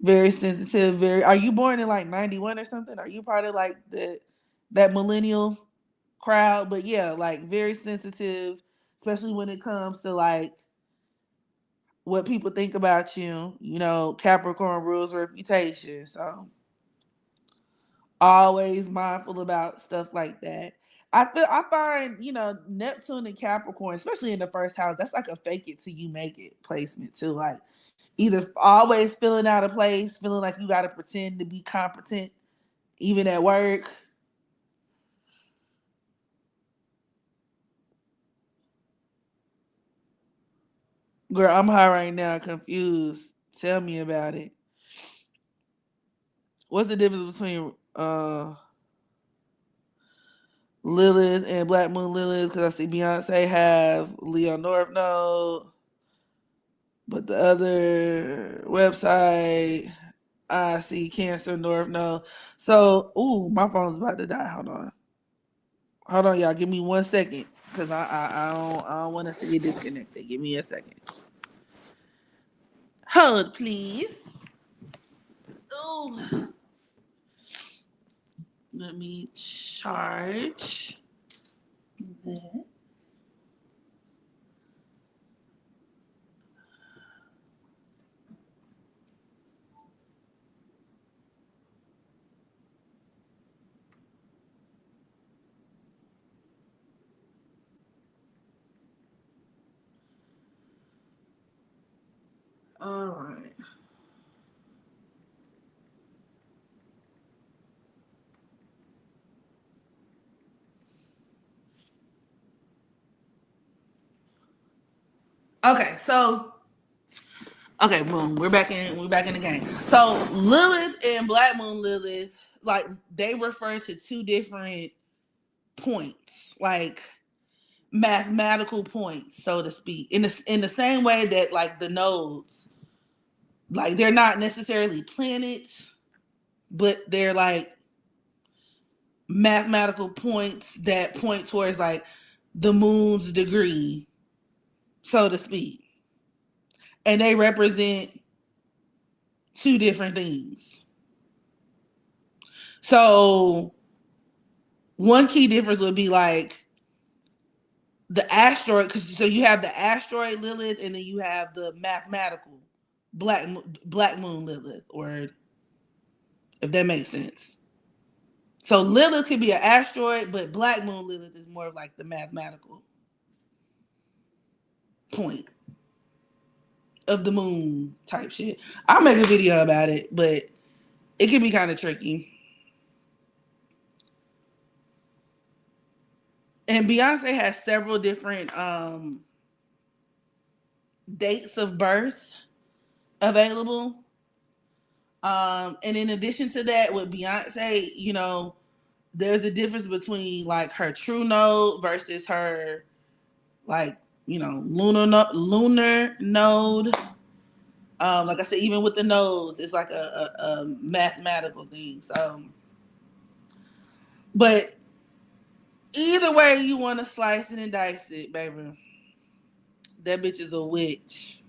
S2: Very sensitive. Very. Are you born in like 91 or something? Are you part of like that millennial crowd? But yeah, like very sensitive, especially when it comes to like what people think about you. You know, Capricorn rules reputation. So always mindful about stuff like that. I find, Neptune and Capricorn, especially in the first house, that's like a fake it till you make it placement too. Like either always feeling out of place, feeling like you gotta pretend to be competent, even at work. Girl, I'm high right now, confused. Tell me about it. What's the difference between Lilith and Black Moon Lilith? Because I see Beyonce have Leo North Node, but the other website I see Cancer North Node. So, my phone's about to die. Hold on, y'all. Give me 1 second, because I don't want us to get disconnected. Give me a second. Hold, please. Ooh. Let me charge this. All right. Okay, so boom, we're back in. We're back in the game. So Lilith and Black Moon Lilith, like they refer to two different points, like mathematical points, so to speak. In the same way that like the nodes, like they're not necessarily planets, but they're like mathematical points that point towards like the moon's degree, so to speak. And they represent two different things. So one key difference would be like the asteroid, because so you have the asteroid Lilith, and then you have the mathematical black moon Lilith, or if that makes sense. So Lilith could be an asteroid, but Black Moon Lilith is more of like the mathematical point of the moon type shit. I'll make a video about it, but it can be kind of tricky. And Beyonce has several different dates of birth available. And in addition to that, with Beyonce, there's a difference between like her true node versus her like lunar node. Like I said, even with the nodes, it's like a mathematical thing. So, but either way you want to slice it and dice it, baby, that bitch is a witch.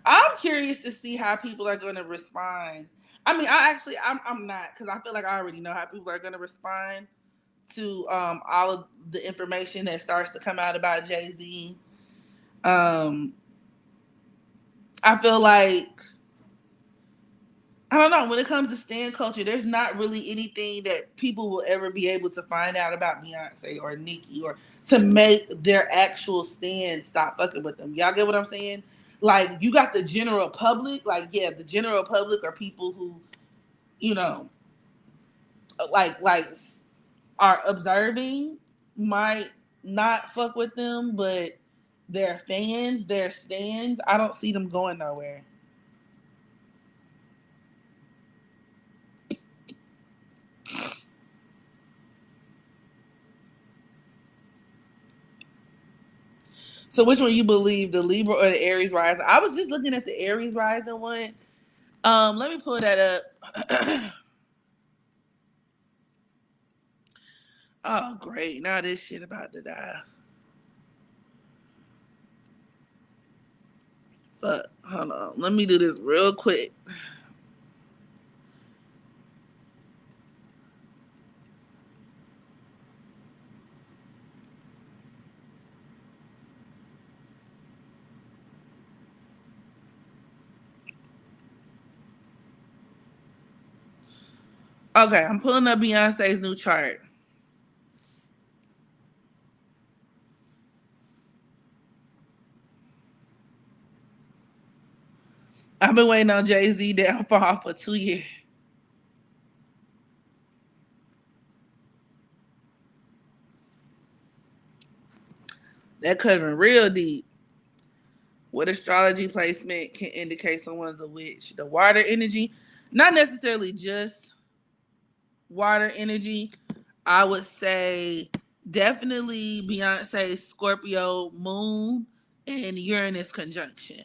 S2: I'm curious to see how people are going to respond. I mean, I'm not, because I feel like I already know how people are going to respond to all of the information that starts to come out about Jay-Z. Um, I feel like I don't know. When it comes to stan culture, there's not really anything that people will ever be able to find out about Beyonce or Nicki or to make their actual stand stop fucking with them. Y'all get what I'm saying? Like, you got the general public. Like, yeah, the general public are people who, you know, like are observing, might not fuck with them, but their fans, their stands, I don't see them going nowhere. So which one you believe, the Libra or the Aries rising? I was just looking at the Aries rising one. Let me pull that up. Oh, great. Now this shit about to die. Fuck. Hold on. Let me do this real quick. Okay, I'm pulling up Beyonce's new chart. I've been waiting on Jay-Z downfall for 2 years. That cutting real deep. What astrology placement can indicate someone's a witch? The water energy, not necessarily just water energy. I would say definitely Beyonce's Scorpio moon and Uranus conjunction.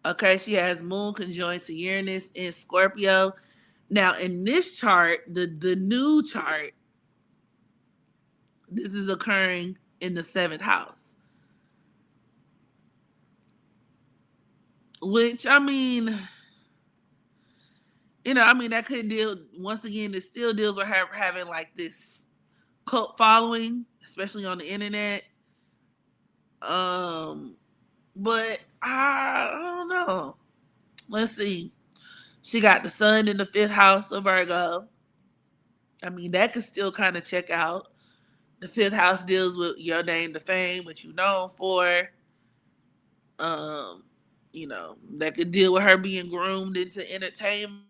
S2: Okay, she has moon conjoined to Uranus in Scorpio. Now, in this chart, the new chart, this is occurring in the seventh house, which I mean, that could deal once again. It still deals with her having like this cult following, especially on the internet. Um, but I don't know. Let's see. She got the sun in the fifth house of Virgo. I mean, that could still kind of check out. The fifth house deals with your name to fame, what you known for. Um, that could deal with her being groomed into entertainment.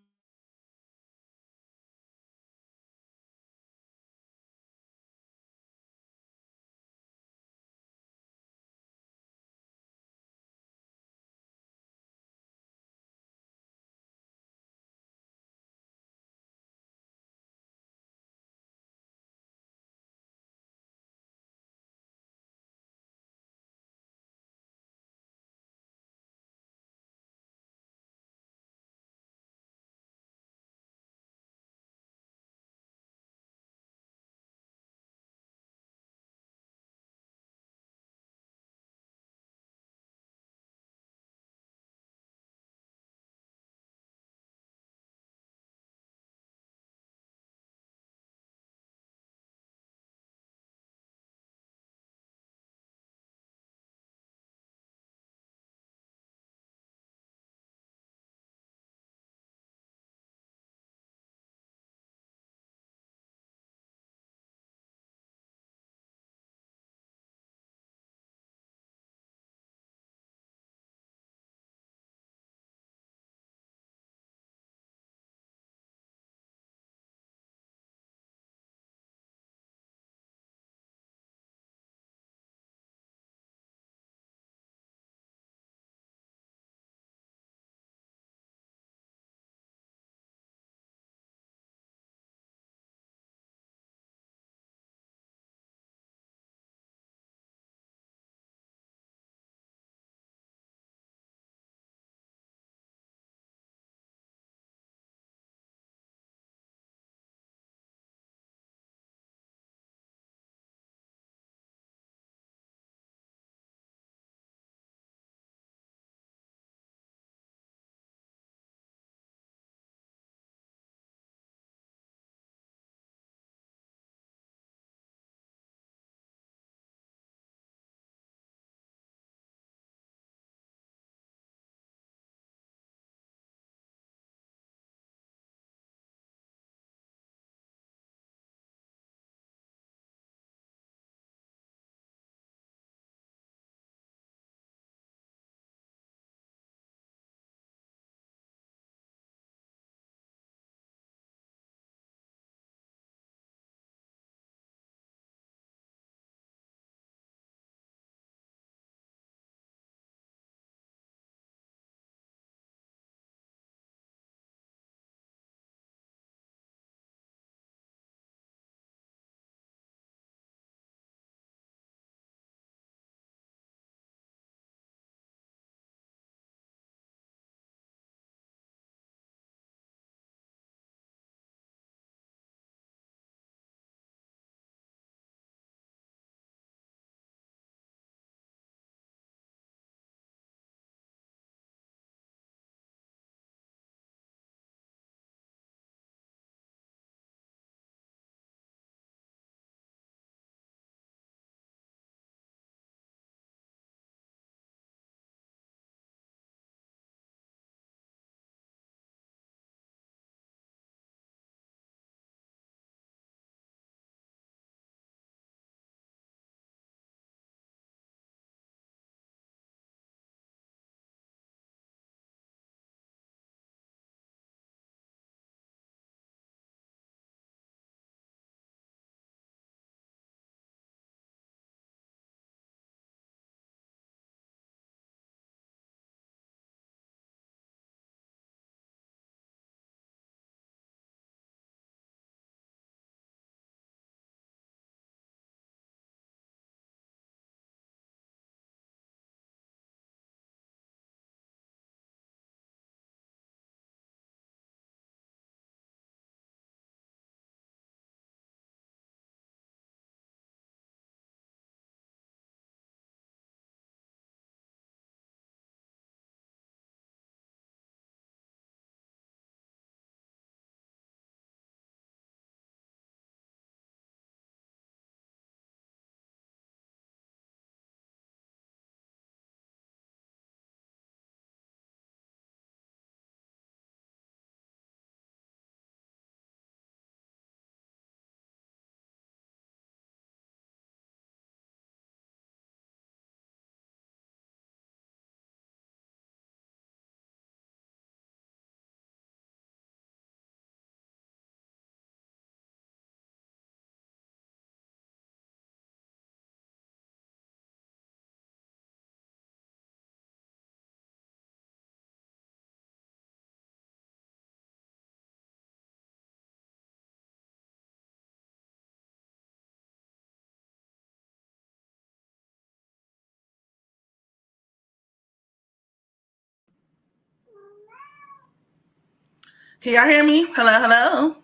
S2: Can y'all hear me? Hello, hello.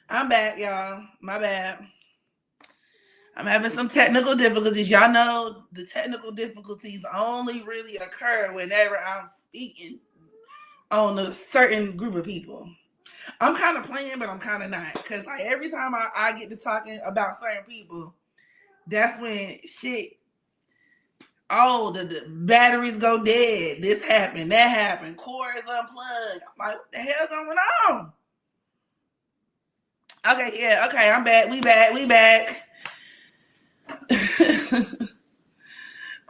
S2: I'm back, y'all. My bad. I'm having some technical difficulties. Y'all know the technical difficulties only really occur whenever I'm speaking on a certain group of people. I'm kind of playing, but I'm kind of not. Because like every time I get to talking about certain people, that's when shit, oh, the batteries go dead. This happened, that happened, cords unplugged. I'm like, what the hell going on? Okay, yeah, okay, I'm back. We back.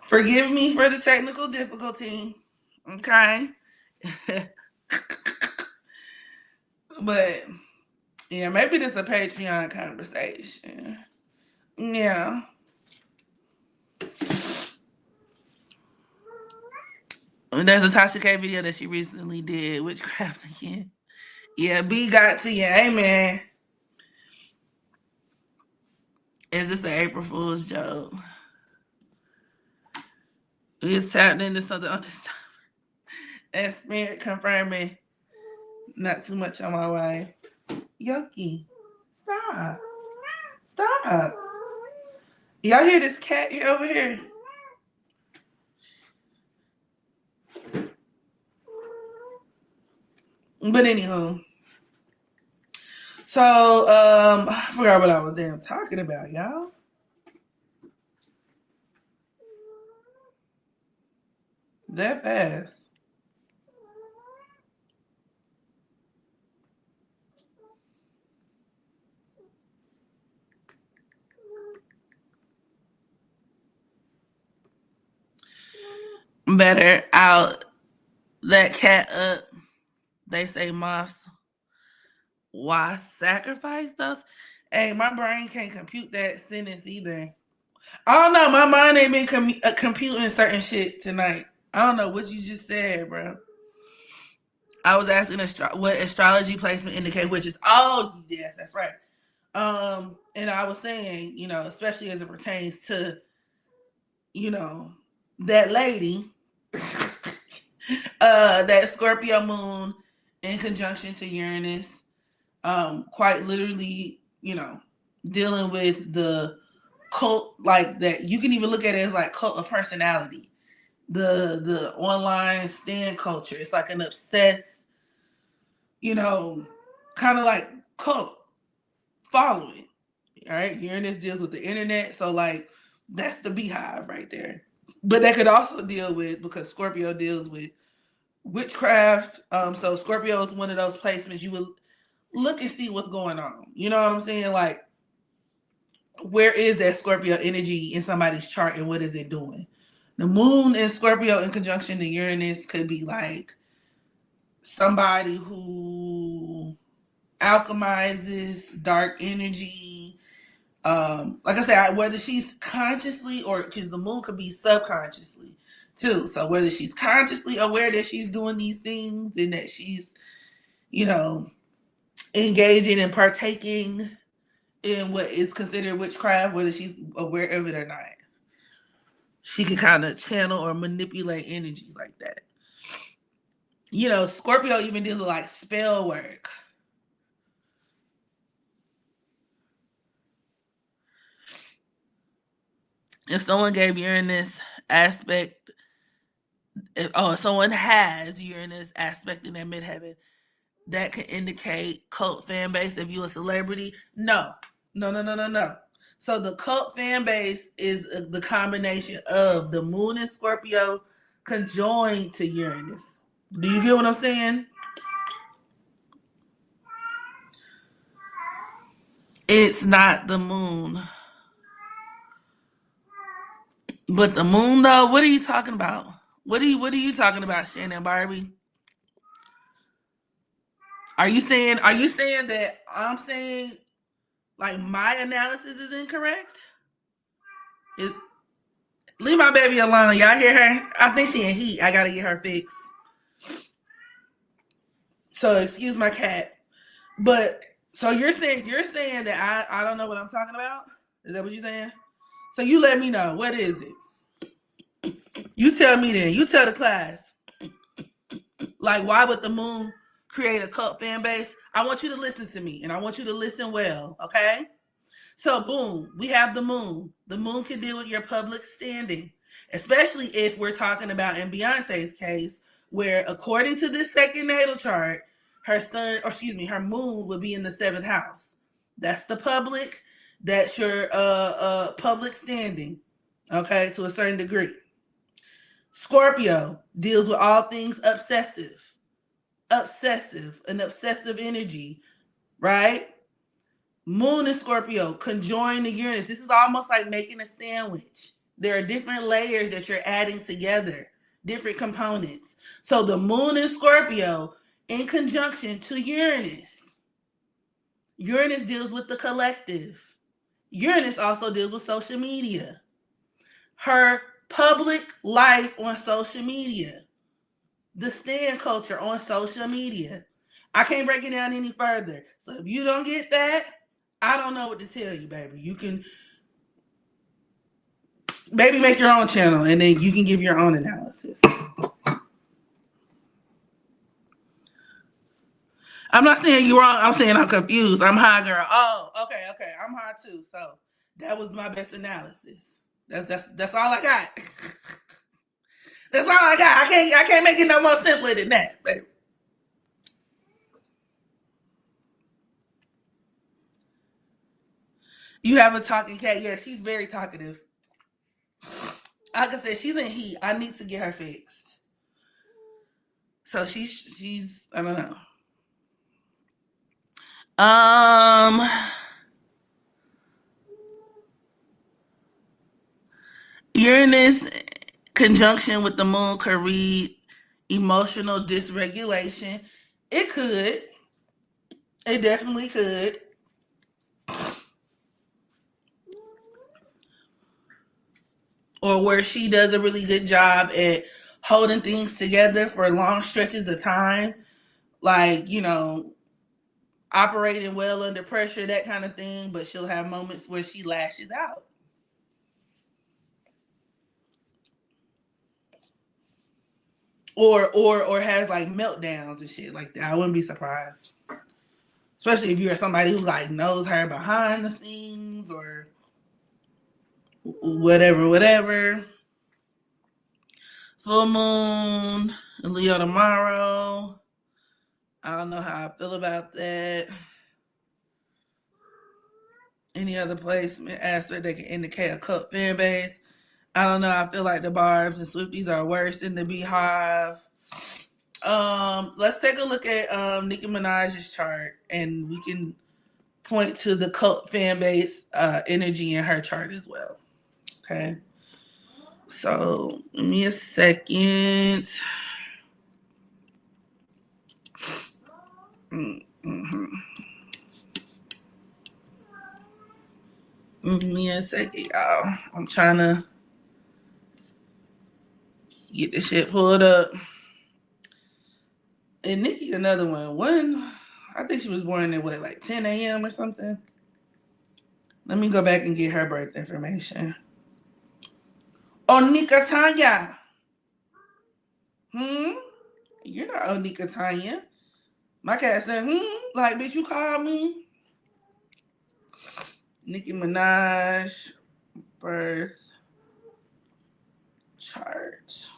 S2: Forgive me for the technical difficulty. Okay. But yeah, maybe this is a Patreon conversation. Yeah. There's a Tasha K video that she recently did, witchcraft again. Yeah, B got to you. Amen. Is this an April Fool's joke? We just tapped into something on this time. And spirit confirming not too much on my way. Yucky. Stop. Stop. Y'all hear this cat here over here? But anywho. So, I forgot what I was damn talking about, y'all. That fast. Better out that cat up. They say moths. Why sacrifice those? Hey, my brain can't compute that sentence either. I don't know. My mind ain't been computing certain shit tonight. I don't know what you just said, bro. I was asking what astrology placement indicate, which is yes, that's right. And I was saying, especially as it pertains to, that lady, that Scorpio moon in conjunction to Uranus, quite literally, dealing with the cult, like that. You can even look at it as like cult of personality. The online stand culture. It's like an obsessed, kind of like cult following. All right, Uranus deals with the internet, so like that's the beehive right there. But that could also deal with, because Scorpio deals with witchcraft. So Scorpio is one of those placements you would look and see what's going on. You know what I'm saying? Like, where is that Scorpio energy in somebody's chart and what is it doing? The moon in Scorpio in conjunction to Uranus could be like somebody who alchemizes dark energy. Like I said, whether she's consciously, or because the moon could be subconsciously too. So whether she's consciously aware that she's doing these things and that she's, engaging and partaking in what is considered witchcraft, whether she's aware of it or not, she can kind of channel or manipulate energies like that. Scorpio even deals with like spell work. If someone gave Uranus aspect, if someone has Uranus aspect in their midheaven, that can indicate cult fan base. If you're a celebrity, no. So the cult fan base is the combination of the moon in Scorpio conjoined to Uranus. Do you get what I'm saying? It's not the moon. But the moon, though, what are you talking about? What are you talking about, Shannon Barbie? Are you saying that I'm saying like my analysis is incorrect? Leave my baby alone. Y'all hear her? I think she in heat. I gotta get her fixed. So excuse my cat. But so you're saying that I don't know what I'm talking about? Is that what you're saying? So you let me know. What is it? You tell me then. You tell the class. Like, why would the moon create a cult fan base? I want you to listen to me, and I want you to listen well, okay? So, boom, we have the moon. The moon can deal with your public standing, especially if we're talking about in Beyonce's case, where according to this second natal chart, her moon would be in the seventh house. That's the public. That's your public standing, okay, to a certain degree. Scorpio deals with all things an obsessive energy, right? Moon and Scorpio conjoin the Uranus. This is almost like making a sandwich. There are different layers that you're adding together, different components. So the moon in Scorpio in conjunction to Uranus. Uranus deals with the collective. Uranus also deals with social media. Her public life on social media. The stand culture on social media. I can't break it down any further. So if you don't get that, I don't know what to tell you, baby. You can maybe make your own channel and then you can give your own analysis. I'm not saying you're wrong. I'm saying I'm confused. I'm high, girl. Oh, okay. I'm high too. So that was my best analysis. That's all I got. That's all I got. I can't make it no more simpler than that, baby. You have a talking cat. Yeah, she's very talkative. Like I said, she's in heat. I need to get her fixed. So she's I don't know. Uranus conjunction with the moon could read emotional dysregulation. It could. It definitely could. Or where she does a really good job at holding things together for long stretches of time. Like, operating well under pressure, that kind of thing. But she'll have moments where she lashes out. Or has like meltdowns and shit like that. I wouldn't be surprised. Especially if you're somebody who like knows her behind the scenes or whatever. Full moon, Leo tomorrow. I don't know how I feel about that. Any other placement aspect that can indicate a cult fan base. I don't know. I feel like the Barbs and Swifties are worse than the Beehive. Let's take a look at Nicki Minaj's chart, and we can point to the cult fan base energy in her chart as well. Okay. So give me a second. Mm-hmm. Give me a second, y'all. I'm trying to get this shit pulled up. And Nikki, another one. I think she was born at like 10 a.m. or something. Let me go back and get her birth information. Onika Tanya. You're not Onika Tanya. My cat said, like, bitch, you called me? Nicki Minaj birth chart.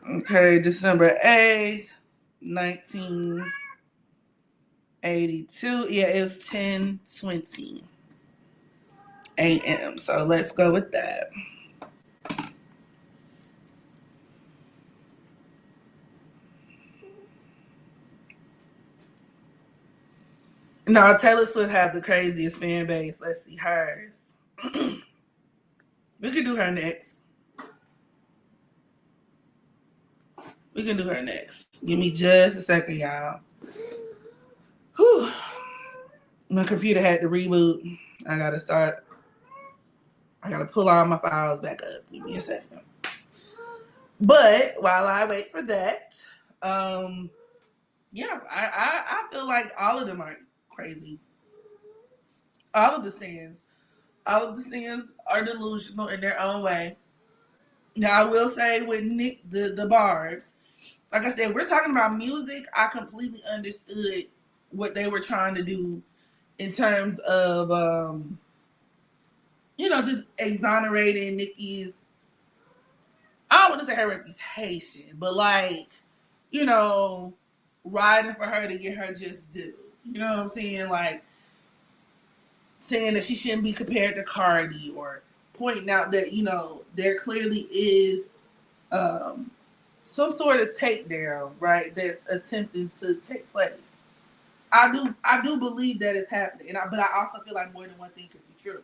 S2: Okay, December 8th, 1982. Yeah, it was 10:20 a.m. So let's go with that. No, Taylor Swift has the craziest fan base. Let's see hers. We can do her next. Give me just a second, y'all. Whew. My computer had to reboot. I gotta pull all my files back up. Give me a second. But while I wait for that, yeah, I feel like all of them are crazy. All of the stands. All of the things are delusional in their own way. Now I will say with Nick the barbs, like I said, we're talking about music. I completely understood what they were trying to do in terms of just exonerating Nikki's, I don't want to say her reputation, but like, you know, riding for her to get her just due. You know what I'm saying? Like saying that she shouldn't be compared to Cardi, or pointing out that, there clearly is um some sort of takedown, right, that's attempting to take place. I do believe that it's happening, but I also feel like more than one thing could be true.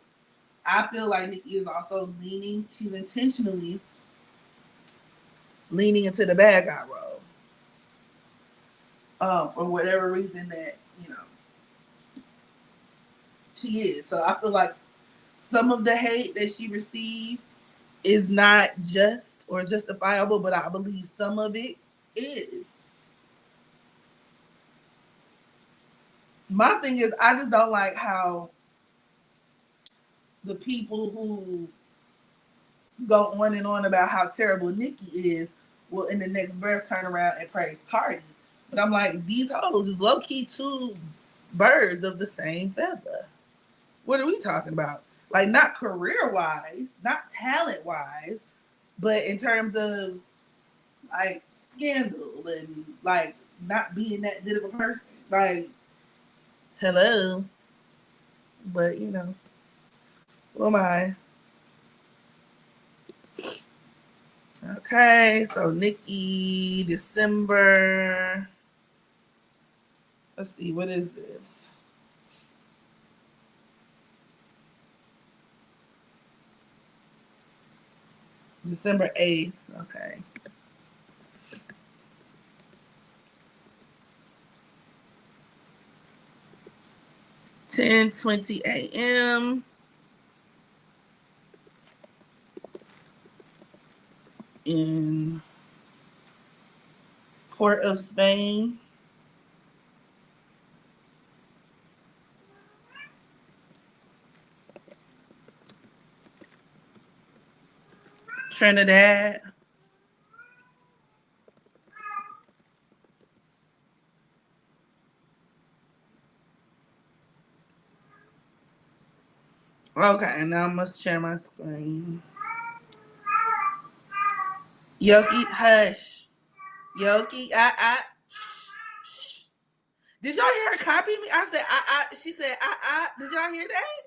S2: I feel like Nikki is also she's intentionally leaning into the bad guy role, for whatever reason that, she is. So I feel like some of the hate that she received is not just or justifiable, but I believe some of it is. My thing is, I just don't like how the people who go on and on about how terrible Nikki is will in the next breath turn around and praise Cardi. But I'm like, these hoes is low key two birds of the same feather. What are we talking about? Like, not career wise, not talent wise, but in terms of like scandal and like not being that good of a person. Like, hello. But who am I? Okay, so Nikki, December. Let's see, what is this? December 8th. Okay. 10:20 a.m. in Port of Spain. Trinidad. Okay, now I must share my screen. Yoki, hush. Yoki, shh, shh. Did y'all hear her copy me? I said, she said, Did y'all hear that?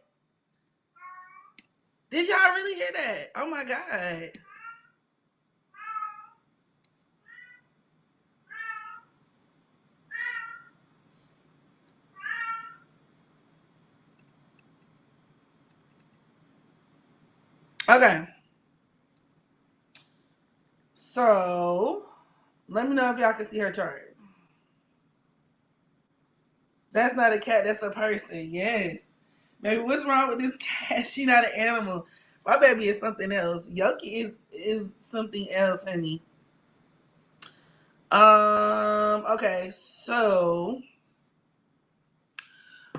S2: Did y'all really hear that? Oh my God. Okay. So, let me know if y'all can see her chart. That's not a cat, that's a person. Yes. Baby, what's wrong with this cat? She not an animal. My baby is something else. Yoki is something else, honey. Okay, so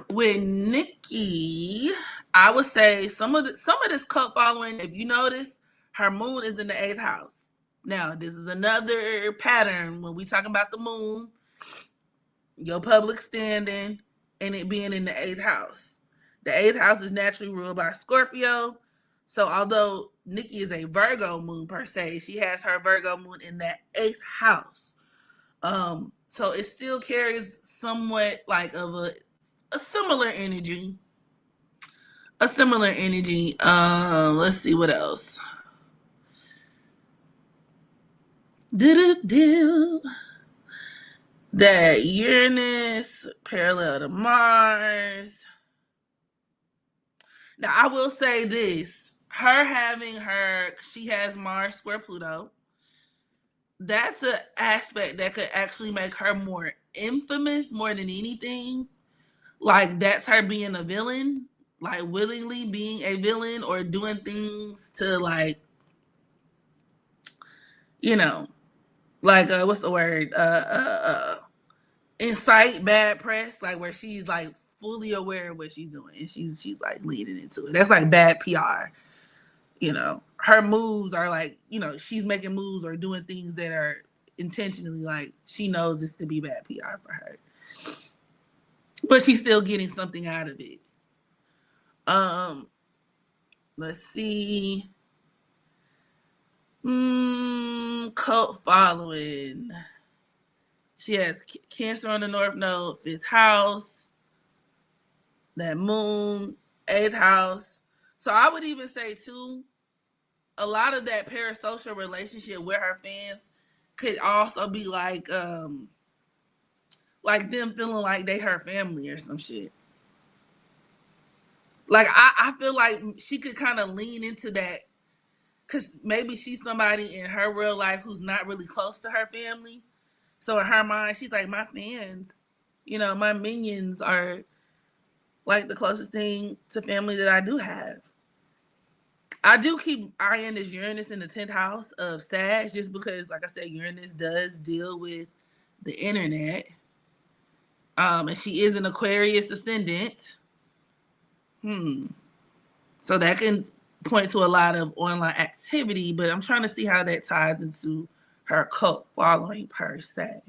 S2: with Nikki, I would say some of this cult following, if you notice, her moon is in the eighth house. Now, this is another pattern when we talk about the moon, your public standing, and it being in the eighth house. The eighth house is naturally ruled by Scorpio. So although Nikki is a Virgo moon per se, she has her Virgo moon in that eighth house. So it still carries somewhat like of a similar energy. A similar energy. Let's see what else. Do that Uranus parallel to Mars. Now I will say this: she has Mars square Pluto. That's an aspect that could actually make her more infamous more than anything. Like that's her being a villain, like willingly being a villain or doing things to like, you know, like what's the word? Incite bad press, like where she's like fully aware of what she's doing, and she's like leading into it. That's like bad PR. You know, her moves are like, you know, she's making moves or doing things that are intentionally like she knows this could be bad PR for her, but she's still getting something out of it. Um, let's see. Cult following. She has Cancer on the North Node, fifth house, that moon, eighth house. So I would even say too, a lot of that parasocial relationship with her fans could also be like them feeling like they her family or some shit. Like I feel like she could kind of lean into that because maybe she's somebody in her real life who's not really close to her family. So in her mind, she's like, my fans, you know, my minions are like the closest thing to family that I do have. I do keep eyeing this Uranus in the 10th house of Sag, just because, like I said, Uranus does deal with the internet. And she is an Aquarius ascendant. So that can point to a lot of online activity, but I'm trying to see how that ties into her cult following per se.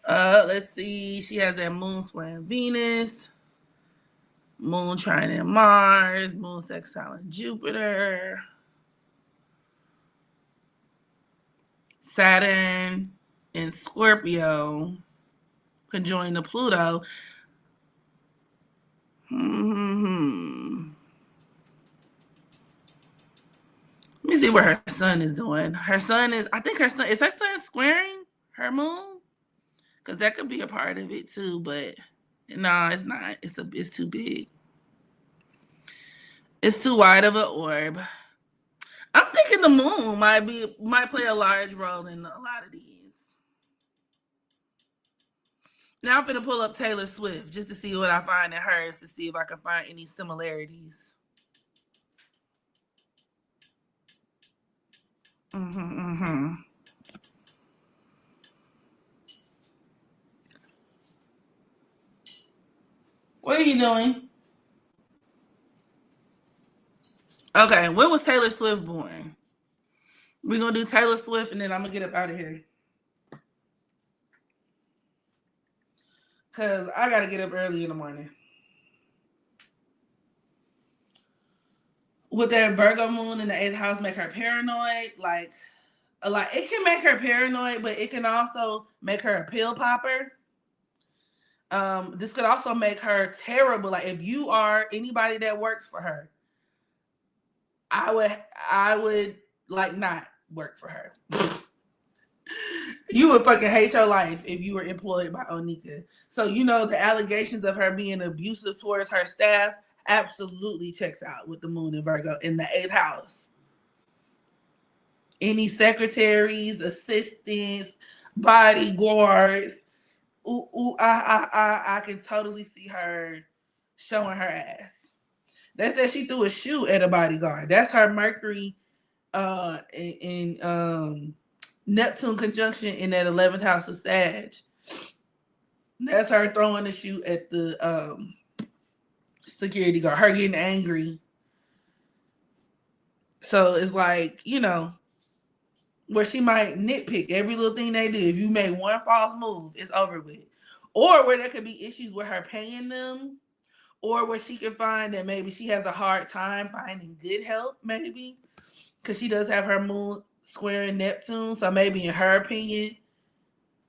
S2: Let's see. She has that moon squaring Venus, moon trining Mars, moon sextile Jupiter, Saturn in Scorpio conjoined to Pluto. Let me see what her sun is doing. Her sun is, I think her sun squaring her moon? Because that could be a part of it too, but no, it's not. It's too big. It's too wide of an orb. I'm thinking the moon might play a large role in a lot of these. Now I'm gonna pull up Taylor Swift just to see what I find in hers to see if I can find any similarities. What are you doing? Okay, when was Taylor Swift born? We're gonna do Taylor Swift and then I'm gonna get up out of here. Cause I gotta get up early in the morning. Would that Virgo moon in the 8th house make her paranoid? Like a lot. It can make her paranoid, but it can also make her a pill popper. This could also make her terrible. Like if you are anybody that works for her, I would like not work for her. You would fucking hate your life if you were employed by Onika. So you know the allegations of her being abusive towards her staff absolutely checks out with the moon in Virgo in the 8th house. Any secretaries, assistants, bodyguards, I can totally see her showing her ass. That said, she threw a shoe at a bodyguard. That's her Mercury in Neptune conjunction in that 11th house of Sag. That's her throwing the shoe at the security guard. Her getting angry. So it's like, you know, where she might nitpick every little thing they do. If you make one false move, it's over with. Or where there could be issues with her paying them, or where she can find that maybe she has a hard time finding good help, maybe. Because she does have her moon squaring Neptune. So maybe in her opinion,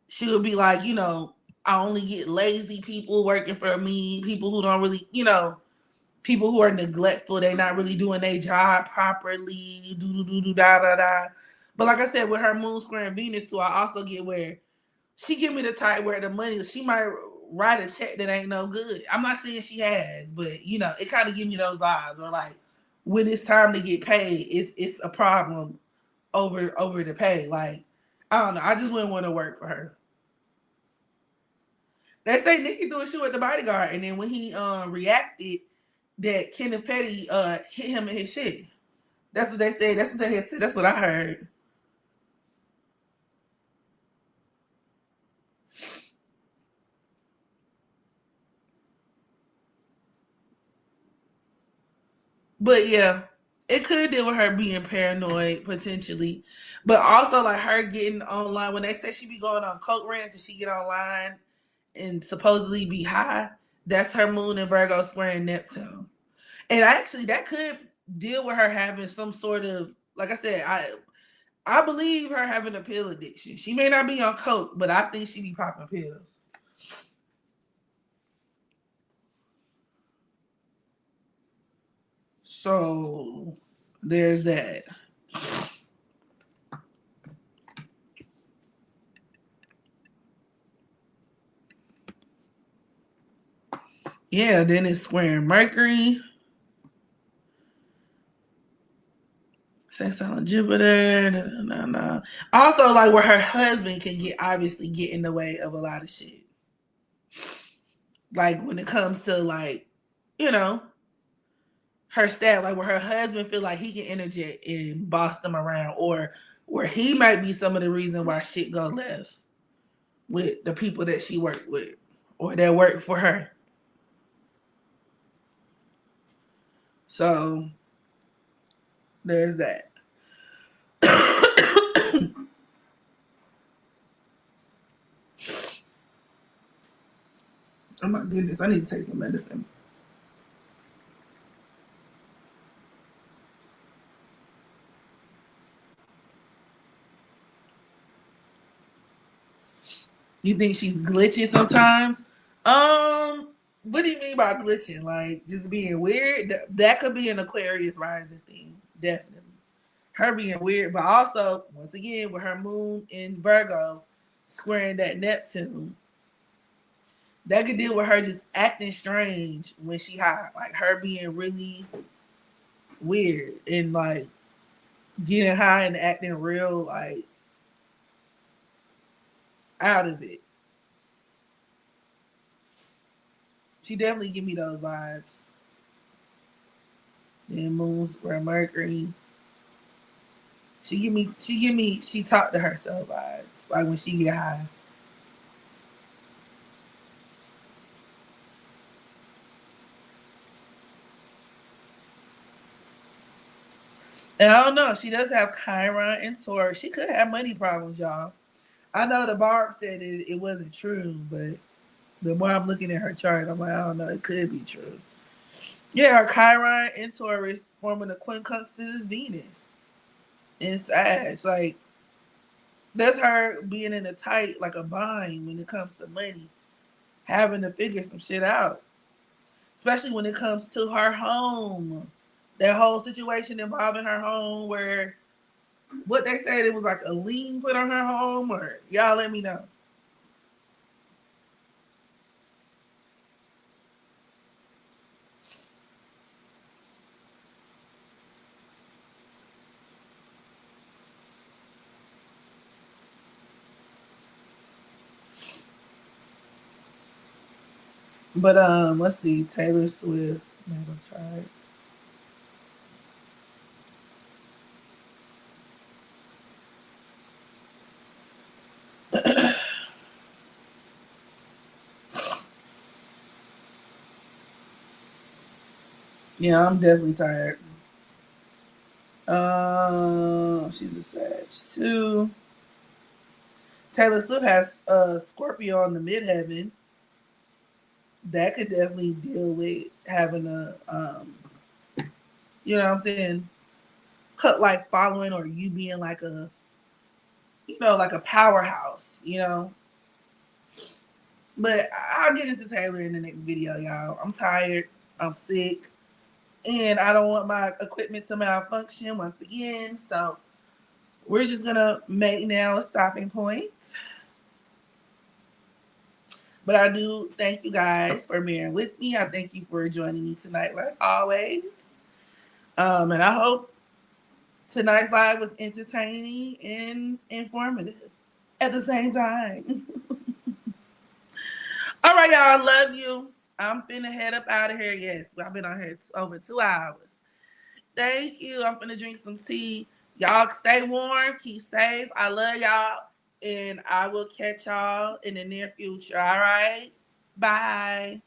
S2: she would be like, you know, I only get lazy people working for me, people who don't really, you know, people who are neglectful, they're not really doing their job properly, da. But like I said, with her moon squaring Venus too, I also get where she give me the type where the money, she might write a check that ain't no good. I'm not saying she has, but you know, it kind of gives me those vibes where like when it's time to get paid, it's a problem over the pay. Like, I don't know. I just wouldn't want to work for her. They say Nikki threw a shoe at the bodyguard, and then when he reacted, that Kenneth Petty hit him in his shit. That's what they said. That's what they said. That's what I heard. But yeah, it could deal with her being paranoid potentially, but also like her getting online when they say she be going on coke rants and she get online and supposedly be high. That's her moon in Virgo squaring Neptune, and actually that could deal with her having some sort of, like I said, I believe her having a pill addiction. She may not be on coke, but I think she be popping pills. So there's that. Yeah, then it's squaring Mercury, sex on Jupiter. Nah, nah, nah. Also, like where her husband can obviously get in the way of a lot of shit. Like when it comes to like, you know, her stat, like where her husband feel like he can interject and boss them around, or where he might be some of the reason why shit go left with the people that she worked with or that work for her. So there's that. Oh my goodness, I need to take some medicine. You think she's glitching sometimes? What do you mean by glitching? Like just being weird? That could be an Aquarius rising thing, definitely. Her being weird, but also once again with her moon in Virgo squaring that Neptune, that could deal with her just acting strange when she high, like her being really weird and like getting high and acting real like out of it. She definitely give me those vibes. Then moon square Mercury. She talk to herself vibes. Like when she get high. And I don't know, she does have Chiron and Taurus. She could have money problems, y'all. I know the Barb said it wasn't true, but the more I'm looking at her chart, I'm like, I don't know, it could be true. Yeah, her Chiron and Taurus forming a quincunxus Venus in Sag. Like, that's her being in a tight, like a bind when it comes to money, having to figure some shit out, especially when it comes to her home. That whole situation involving her home, where what they said it was like a lien put on her home, or y'all let me know. But let's see, Taylor Swift natal chart. Yeah, I'm definitely tired. She's a Sag too. Taylor Swift has Scorpio on the midheaven. That could definitely deal with having a you know what I'm saying, cut like following, or you being like a, like a powerhouse, But I'll get into Taylor in the next video, y'all. I'm tired. I'm sick. And I don't want my equipment to malfunction once again. So we're just going to make now a stopping point. But I do thank you guys for bearing with me. I thank you for joining me tonight, like always. And I hope tonight's live was entertaining and informative at the same time. All right, y'all. Love you. I'm finna head up out of here. Yes, I've been on here over 2 hours. Thank you. I'm finna drink some tea. Y'all stay warm, keep safe. I love y'all. And I will catch y'all in the near future. All right. Bye.